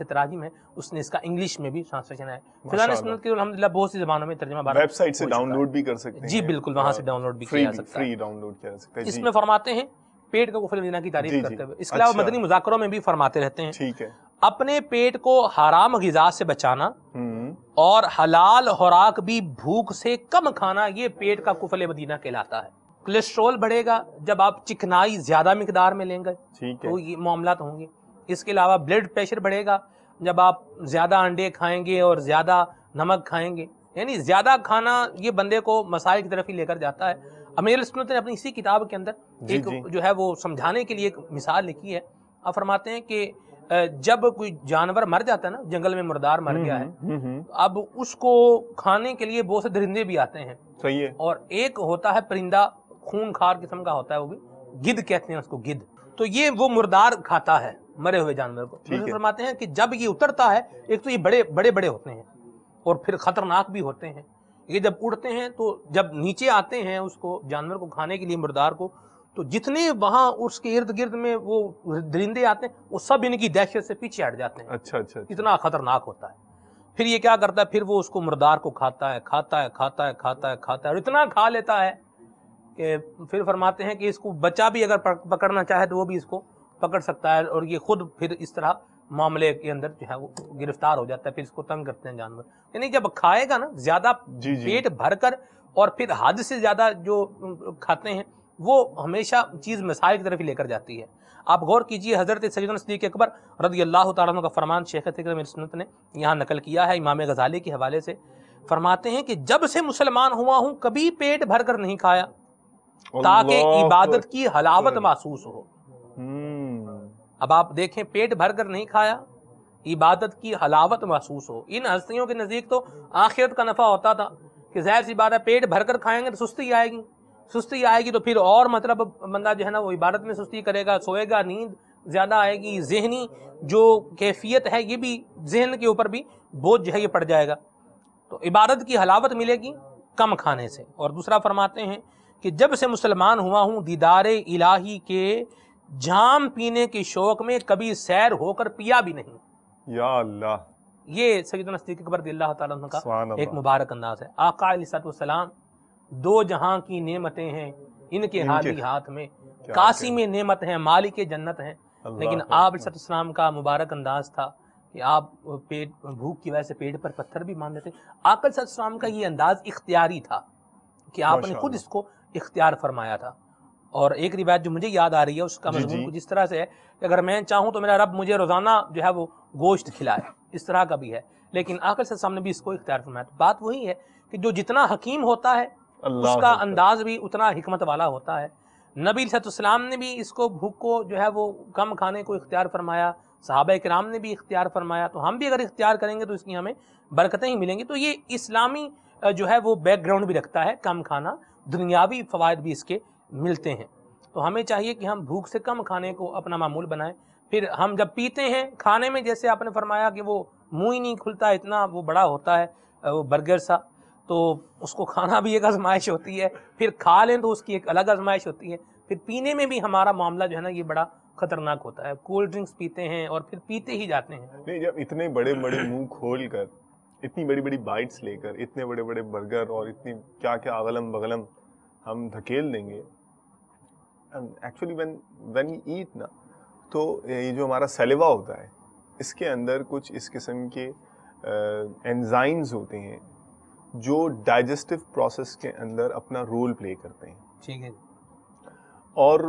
تراجم ہے، اس نے اس کا انگلش میں بھی ٹرانسلیشن ہے. فیضان سنت کی الحمدللہ بہت سی زبانوں میں ترجمہ ویب سائٹ سے ڈاؤن لوڈ بھی کر سکتے ہیں. جی بالکل، وہاں سے ڈاؤن لوڈ بھی کیا جا سکتا ہے. فری ڈاؤن لوڈ کیا جا سکتا ہے. اس میں فرماتے ہیں پیٹ کا کفل مدینہ کی تعریف کرتے ہوئے، اس کے علاوہ مدنی مذاکروں میں بھی فرماتے رہتے ہیں. ٹھیک ہے. اپنے پیٹ کو حرام غذا سے بچانا اور حلال خوراک بھی بھوک سے کم کھانا، یہ پیٹ کا کفل مدینہ کہلاتا ہے. کولیسٹرول بڑھے گا جب آپ چکنائی زیادہ مقدار میں لیں گے تو یہ معاملات ہوں گے. اس کے علاوہ بلڈ پریشر بڑھے گا جب آپ زیادہ انڈے کھائیں گے اور زیادہ نمک کھائیں گے. یعنی زیادہ کھانا یہ بندے کو مسائل کی طرف ہی لے کر جاتا ہے. امیر سنت نے اپنی اسی کتاب کے اندر ایک جو ہے وہ سمجھانے کے لیے ایک مثال لکھی ہے. آپ فرماتے ہیں کہ جب کوئی جانور مر جاتا ہے نا، جنگل میں مردار مر گیا ہے، اب اس کو کھانے کے لیے بہت سے درندے بھی آتے ہیں. صحیح ہے. اور ایک ہوتا ہے پرندہ خون خار قسم کا ہوتا ہے، وہ بھی گدھ کہتے ہیں اس کو، گدھ. تو یہ وہ مردار کھاتا ہے مرے ہوئے جانور کو. فرماتے ہیں کہ جب یہ اترتا ہے، ایک تو یہ بڑے بڑے ہوتے ہیں اور پھر خطرناک بھی ہوتے ہیں. یہ جب اڑتے ہیں تو جب نیچے آتے ہیں اس کو جانور کو کھانے کے لیے، مردار کو، تو جتنے وہاں اس کے ارد گرد میں وہ درندے آتے ہیں وہ سب ان کی دہشت سے پیچھے ہٹ جاتے ہیں. اچھا. اتنا خطرناک ہوتا ہے. پھر یہ کیا کرتا ہے، پھر وہ اس کو مردار کو کھاتا ہے اور اتنا کھا لیتا ہے کہ پھر فرماتے ہیں کہ اس کو بچہ بھی اگر پکڑنا چاہے تو وہ بھی اس کو پکڑ سکتا ہے، اور یہ خود پھر اس طرح معاملے کے اندر جو ہے وہ گرفتار ہو جاتا ہے. پھر اس کو تنگ کرتے ہیں جانور. یعنی جب کھائے گا نا زیادہ پیٹ بھر کر اور پھر حد سے زیادہ جو کھاتے ہیں وہ ہمیشہ چیز مسائل کی طرف ہی لے کر جاتی ہے. آپ غور کیجئے، حضرت سیدنا صدیق اکبر رضی اللہ تعالیٰ عنہ کا فرمان شیخ طریقت سنت نے یہاں نقل کیا ہے امام غزالی کے حوالے سے. فرماتے ہیں کہ جب سے مسلمان ہوا ہوں کبھی پیٹ بھر کر نہیں کھایا تاکہ عبادت کی حلاوت محسوس ہو. اب آپ دیکھیں، پیٹ بھر کر نہیں کھایا، عبادت کی حلاوت محسوس ہو. ان ہستیوں کے نزدیک تو آخرت کا نفع ہوتا تھا کہ ظاہر سی بات ہے پیٹ بھر کر کھائیں گے تو سستی آئے گی تو پھر اور مطلب بندہ جو ہے نا وہ عبادت میں سستی کرے گا، سوئے گا، نیند زیادہ آئے گی، ذہنی جو کیفیت ہے یہ بھی ذہن کے اوپر بھی بوجھ جو ہے یہ پڑ جائے گا. تو عبادت کی حلاوت ملے گی کم کھانے سے. اور دوسرا فرماتے ہیں کہ جب سے مسلمان ہوا ہوں دیدار الہی کے جام پینے کے شوق میں کبھی سیر ہو کر پیا بھی نہیں. یا اللہ، یہ سیدنا صدیق اکبر رضی اللہ تعالیٰ عنہ کا ایک مبارک انداز ہے. آقا علیہ السلام دو جہاں کی نعمتیں ہیں ان کے حالی ہاتھ میں، قاسم نعمت ہیں، مالک جنت ہیں. لیکن آپ علیہ السلام کا مبارک انداز تھا کہ آپ بھوک کی وجہ سے پیٹ پر پتھر بھی مان دیتے. آقا علیہ السلام کا یہ انداز اختیاری تھا کہ آپ نے خود اس کو اختیار فرمایا تھا. اور ایک روایت جو مجھے یاد آ رہی ہے اس کا مضمون کچھ اس طرح سے ہے کہ اگر میں چاہوں تو میرا رب مجھے روزانہ جو ہے وہ گوشت کھلائے، اس طرح کا بھی ہے. لیکن آقا علیہ السلام نے بھی اس کو اختیار فرمایا. بات وہی ہے کہ جو جتنا حکیم ہوتا ہے اس کا انداز بھی اتنا حکمت والا ہوتا ہے. نبی علیہ السلام نے بھی اس کو بھوک کو جو ہے وہ کم کھانے کو اختیار فرمایا, صحابہ کرام نے بھی اختیار فرمایا, تو ہم بھی اگر اختیار کریں گے تو اس کی ہمیں برکتیں ہی ملیں گی. تو یہ اسلامی جو ہے وہ بیک گراؤنڈ بھی رکھتا ہے, کم کھانا, دنیاوی فوائد بھی اس کے ملتے ہیں. تو ہمیں چاہیے کہ ہم بھوک سے کم کھانے کو اپنا معمول بنائیں. پھر ہم جب پیتے ہیں کھانے میں, جیسے آپ نے فرمایا کہ وہ منہ ہی نہیں کھلتا, اتنا وہ بڑا ہوتا ہے وہ برگر سا, تو اس کو کھانا بھی ایک آزمائش ہوتی ہے, پھر کھا لیں تو اس کی ایک الگ آزمائش ہوتی ہے. پھر پینے میں بھی ہمارا معاملہ جو ہے نا یہ بڑا خطرناک ہوتا ہے. کولڈ ڈرنکس پیتے ہیں اور پھر پیتے ہی جاتے ہیں. نہیں, جب اتنے بڑے بڑے منہ کھول کر, اتنی بڑی بڑی بائٹس لے کر, اتنے بڑے بڑے برگر اور اتنی کیا کیا اغلم بغلم ہم دھکیل دیں گے, ایکچولی وین یو ایٹ نا, تو یہ جو ہمارا سیلیوا ہوتا ہے اس کے اندر کچھ اس قسم کے انزائمز ہوتے ہیں جو ڈائجسٹو پروسیس کے اندر اپنا رول پلے کرتے ہیں. ٹھیک ہے. اور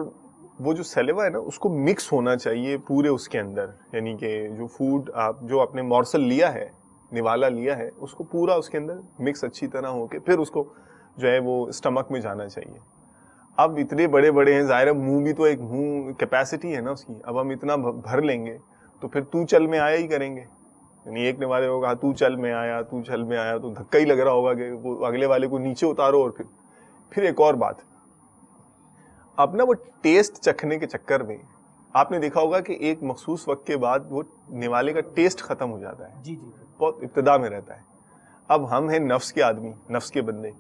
وہ جو سیلیوا ہے نا اس کو مکس ہونا چاہیے پورے اس کے اندر, یعنی کہ جو فوڈ آپ جو آپ نے مورسل لیا ہے, نوالا لیا ہے, اس کو پورا اس کے اندر مکس اچھی طرح ہو کے پھر اس کو جو ہے وہ اسٹمک میں جانا چاہیے. اب اتنے بڑے بڑے ہیں, ظاہر ہے منہ بھی تو ایک منہ کیپیسٹی ہے نا اس کی, اب ہم اتنا بھر لیں گے تو پھر تو چل میں آیا ہی کریں گے. یعنی ایک نے والے کو کہا تو چل میں آیا, تو چل میں آیا, تو دھکا ہی لگ رہا ہوگا کہ وہ اگلے والے کو نیچے اتارو. اور پھر ایک اور بات, اب نا وہ ٹیسٹ چکھنے کے چکر میں آپ نے دیکھا ہوگا کہ ایک مخصوص وقت کے بعد وہ نوالے کا ٹیسٹ ختم ہو جاتا ہے. جی جی, بہت ابتدا میں رہتا ہے. اب ہم ہیں نفس کے آدمی, نفس کے بندے,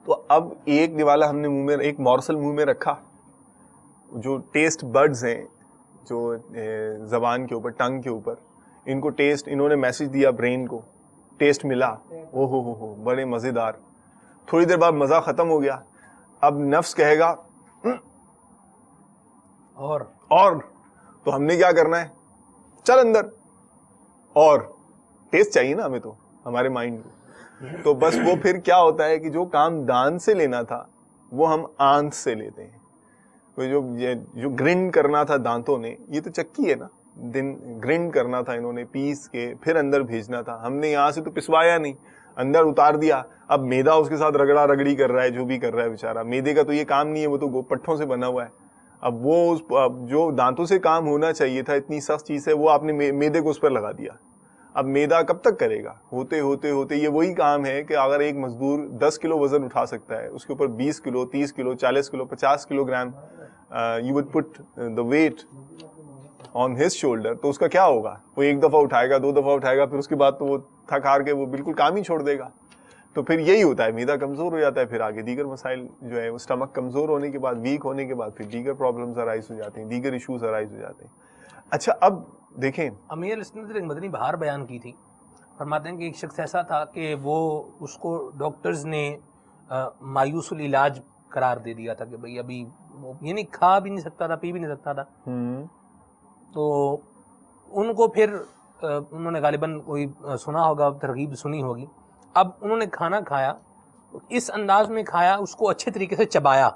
تو اب ایک نوالا ہم نے منہ میں, ایک مورسل منہ میں رکھا, جو ٹیسٹ برڈز ہیں جو زبان کے اوپر, ٹنگ کے اوپر, ان کو ٹیسٹ, انہوں نے میسج دیا برین کو, ٹیسٹ ملا, او ہو بڑے مزیدار. تھوڑی دیر بعد مزہ ختم ہو گیا, اب نفس کہے گا اور تو ہم نے کیا کرنا ہے, چل اندر, اور ٹیسٹ چاہیے نا ہمیں تو, ہمارے مائنڈ کو. تو بس وہ پھر کیا ہوتا ہے کہ جو کام دان سے لینا تھا وہ ہم آنت سے لیتے ہیں. جو گرنڈ کرنا تھا دانتوں نے, یہ تو چکی ہے نا, گرنڈ کرنا تھا انہوں نے, پیس کے پھر اندر بھیجنا تھا. ہم نے یہاں سے تو پسوایا نہیں, اندر اتار دیا. اب میدا اس کے ساتھ رگڑا رگڑی کر رہا ہے, جو بھی کر رہا ہے بیچارہ. میدے کا تو یہ کام نہیں ہے, وہ تو پٹھوں سے بنا ہوا ہے. اب وہ جو دانتوں سے کام ہونا چاہیے تھا, اتنی سخت چیز ہے, وہ آپ نے میدے کو اس پر لگا دیا. اب میدا کب تک کرے گا, ہوتے ہوتے ہوتے یہ وہی کام ہے کہ اگر ایک مزدور 10 کلو وزن اٹھا سکتا ہے, اس کے اوپر 20 کلو 30 کلو 40 کلو 50 kilo gram you would put the weight on his shoulder, تو اس کا کیا ہوگا, وہ ایک دفعہ اٹھائے گا, 2 دفعہ اٹھائے گا, پھر اس کے بعد تو وہ تھک ہار کے وہ بالکل کام ہی چھوڑ دے گا. تو پھر یہی ہوتا ہے, میدا کمزور ہو جاتا ہے, پھر آگے دیگر مسائل جو ہے, اسٹمک کمزور ہونے کے بعد, ویک ہونے کے بعد پھر دیگر پرابلمز ارائز ہو جاتے ہیں, دیگر ایشوز ارائز ہو جاتے ہیں. اچھا اب دیکھیں, امیر السنت ایک مدنی بہار بیان کی تھی, فرماتے ہیں کہ ایک شخص ایسا تھا کہ وہ اس کو ڈاکٹرز نے مایوس العلاج قرار دے دیا تھا کہ بھئی ابھی یعنی کھا بھی نہیں سکتا تھا, پی بھی نہیں سکتا تھا. تو ان کو پھر انہوں نے غالباً کوئی سنا ہوگا, ترغیب سنی ہوگی. اب انہوں نے کھانا کھایا, اس انداز میں کھایا, اس کو اچھے طریقے سے چبایا,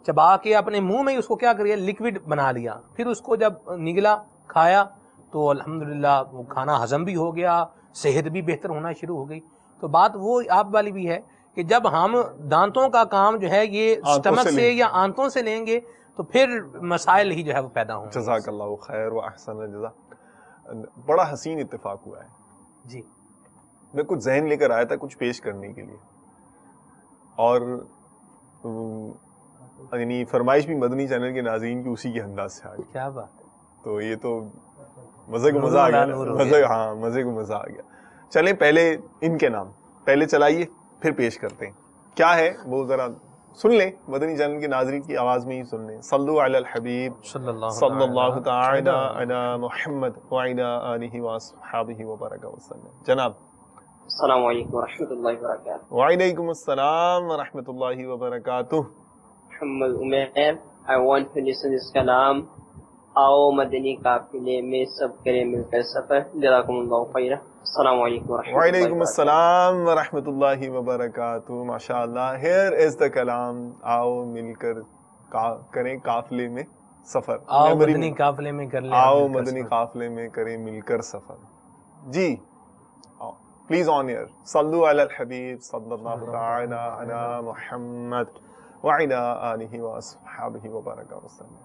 چبا کے اپنے منہ میں اس کو کیا کریا, لکوڈ بنا لیا. پھر اس کو جب نگلا, کھایا, تو الحمدللہ وہ کھانا ہضم بھی ہو گیا, صحت بھی بہتر ہونا شروع ہو گئی. تو بات وہ آپ والی بھی ہے کہ جب ہم دانتوں کا کام جو ہے یہ اسٹمک سے یا آنتوں سے لیں گے تو پھر مسائل ہی جو ہے وہ پیدا ہوں. جزاک اللہ خیر و احسن الجزا. بڑا حسین اتفاق ہوا ہے جی. میں کچھ ذہن لے کر آیا تھا کچھ پیش کرنے کے لیے, اور یعنی فرمائش بھی مدنی چینل کے ناظرین کی اسی کے انداز سے آ گئی. کیا بات ہے, تو یہ تو مزے کو مزہ آ گیا, مزے کو مزہ آ گیا. چلیں پہلے ان کے نام پہلے چلائیے, پھر پیش کرتے ہیں. کیا ہے وہ ذرا سن لیں, مدنی چینل کے ناظرین کی آواز میں ہی سن لیں. صلو علی الحبیب صلی اللہ تعالی علی محمد وعلی آلہ واصحابہ وبارک وسلم. جناب السلام علیکم ورحمۃ اللہ وبرکاتہ. وعلیکم السلام ورحمۃ اللہ وبرکاتہ. محمد Umair, I want to listen this کلام. آؤ مدنی قافلے میں سب کرے مل کر سفر. جزاکم اللہ خیرا. السلام علیکم ورحمۃ اللہ. وعلیکم السلام ورحمۃ اللہ وبرکاتہ. ماشاء اللہ. Here is the کلام. آؤ مل کر کریں قافلے میں سفر. آؤ مدنی قافلے میں کر لیں, آؤ مدنی قافلے میں کریں مل کر سفر. جی Please on air. Sallu ala al-Habib sallallahu ta'ala ala Muhammad wa ala alihi wa ashabihi wa baraka wa sallam.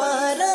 12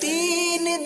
3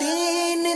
3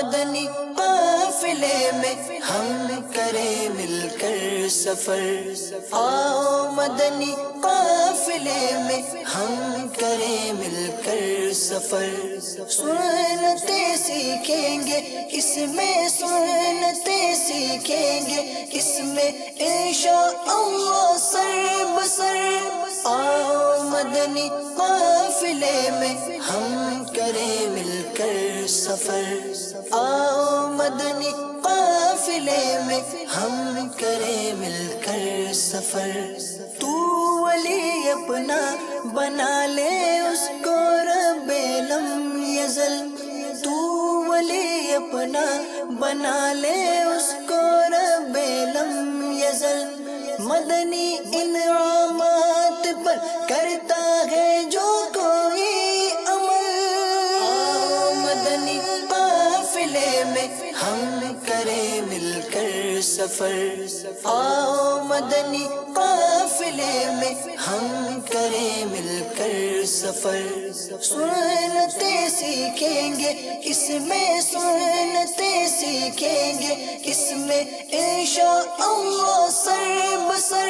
مدنی قافلے میں ہم کریں مل کر سفر، آؤ مدنی قافلے میں ہم کریں مل کر سفر، سنتیں سیکھیں گے اس میں، سنتیں سیکھیں گے اس میں انشاءاللہ سر بسر، آؤ مدنی قافلے میں ہم کریں مل کر سفر، آؤ مدنی قافلے میں ہم کریں مل کر سفر، تو ولی اپنا بنا لے اس کو رب لم یزل، تو ولی اپنا بنا لے اس کو رب لم یزل، مدنی انعامات پر کرتا ہے جو کوئی عمل، آؤ مدنی قافلے میں ہم کریں مل کر سفر، آؤ مدنی قافلے میں ہم کریں مل کر سفر، سنتیں سیکھیں گے اس میں، سنتیں سیکھیں گے اس میں انشاءاللہ سر بسر،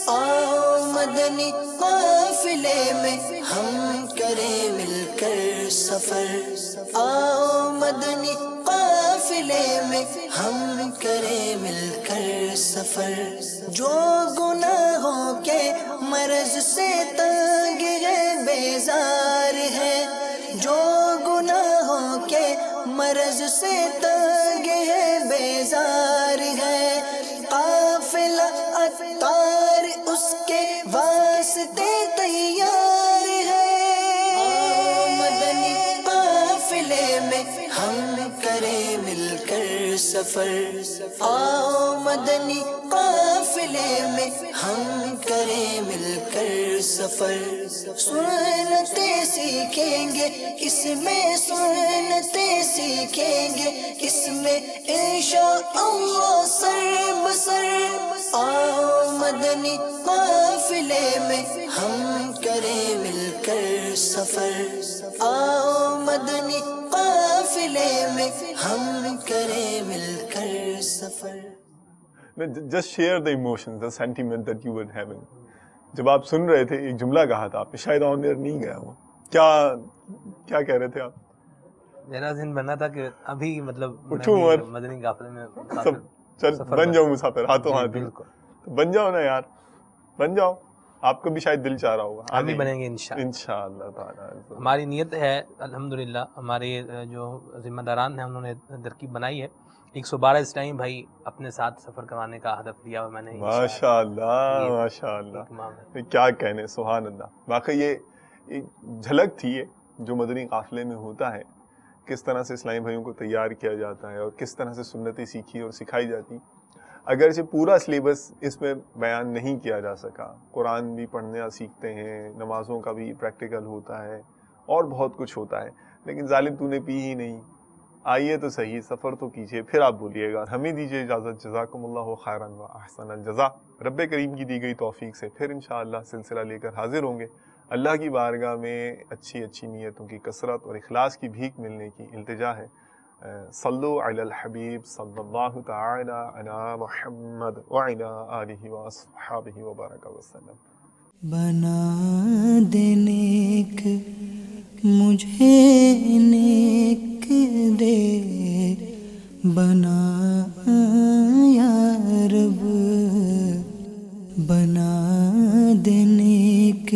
آؤ مدنی قافلے میں ہم کریں مل کر سفر، آؤ مدنی قافلے میں ہم کریں مل کر سفر، جو گناہوں کے مرض سے تنگ ہے بیزار ہے، جو گناہوں کے مرض سے تنگ ہے بیزار ہے، قافلہ عطار اس کے واسطے تیار ہے، آؤ مدنی قافلے میں ہم کریں مل کر سفر، آؤ مدنی قافلے میں ہم کریں مل کر سفر، سنتیں سیکھیں گے اس میں، سنتیں سیکھیں گے اس میں انشاءاللہ سر بسر، آؤ مدنی قافلے میں ہم کریں مل کر سفر، آؤ مدنی قافلے میں ہم کریں مل کر سفر۔ Just share the emotions, the sentiment that you were having. جب آپ سن رہے تھے ایک جملہ کہا تھا آپ نے، شاید آن ایئر نہیں گیا وہ، کیا کہہ رہے تھے آپ؟ میرا ذہن بننا تھا کہ ابھی مطلب مدنی قافلے میں چل بن جاؤ مسافر، ہاتھوں ہاتھ، بالکل بن جاؤ نا یار، بن جاؤ، آپ کو بھی شاید دل چاہ رہا ہوگا، ہم بھی بنیں گے انشاءاللہ تعالی۔ ہماری نیت ہے الحمدللہ، ہمارے جو ذمہ داران ہیں انہوں نے ترکیب بنائی ہے، 112 اس ٹائم بھائی اپنے ساتھ سفر کروانے کا ہدف لیا ہوا میں نے، ماشاءاللہ ماشاءاللہ، کیا کہنے، سبحان اللہ۔ واقعی یہ ایک جھلک تھی یہ جو مدنی قافلے میں ہوتا ہے، کس طرح سے اسلامی بھائیوں کو تیار کیا جاتا ہے اور کس طرح سے سنتیں سیکھی اور سکھائی جاتی۔ اگرچہ پورا سلیبس اس میں بیان نہیں کیا جا سکا، قرآن بھی پڑھنا سیکھتے ہیں، نمازوں کا بھی پریکٹیکل ہوتا ہے اور بہت کچھ ہوتا ہے، لیکن ظالم تو نے پی ہی نہیں، آئیے تو صحیح، سفر تو کیجیے، پھر آپ بولیے گا۔ ہمیں دیجیے اجازت، جزاکم اللہ خیراً و احسن الجزا، رب کریم کی دی گئی توفیق سے پھر انشاءاللہ سلسلہ لے کر حاضر ہوں گے۔ اللہ کی بارگاہ میں اچھی اچھی نیتوں کی کثرت اور اخلاص کی بھیک ملنے کی التجا ہے۔ صلو علی الحبیب صلی اللہ تعالی علی محمد وعلی آلہ واصحابہ وبارک وسلم۔ بنا دے نیک مجھے نیک دے، بنا یا رب، بنا دے نیک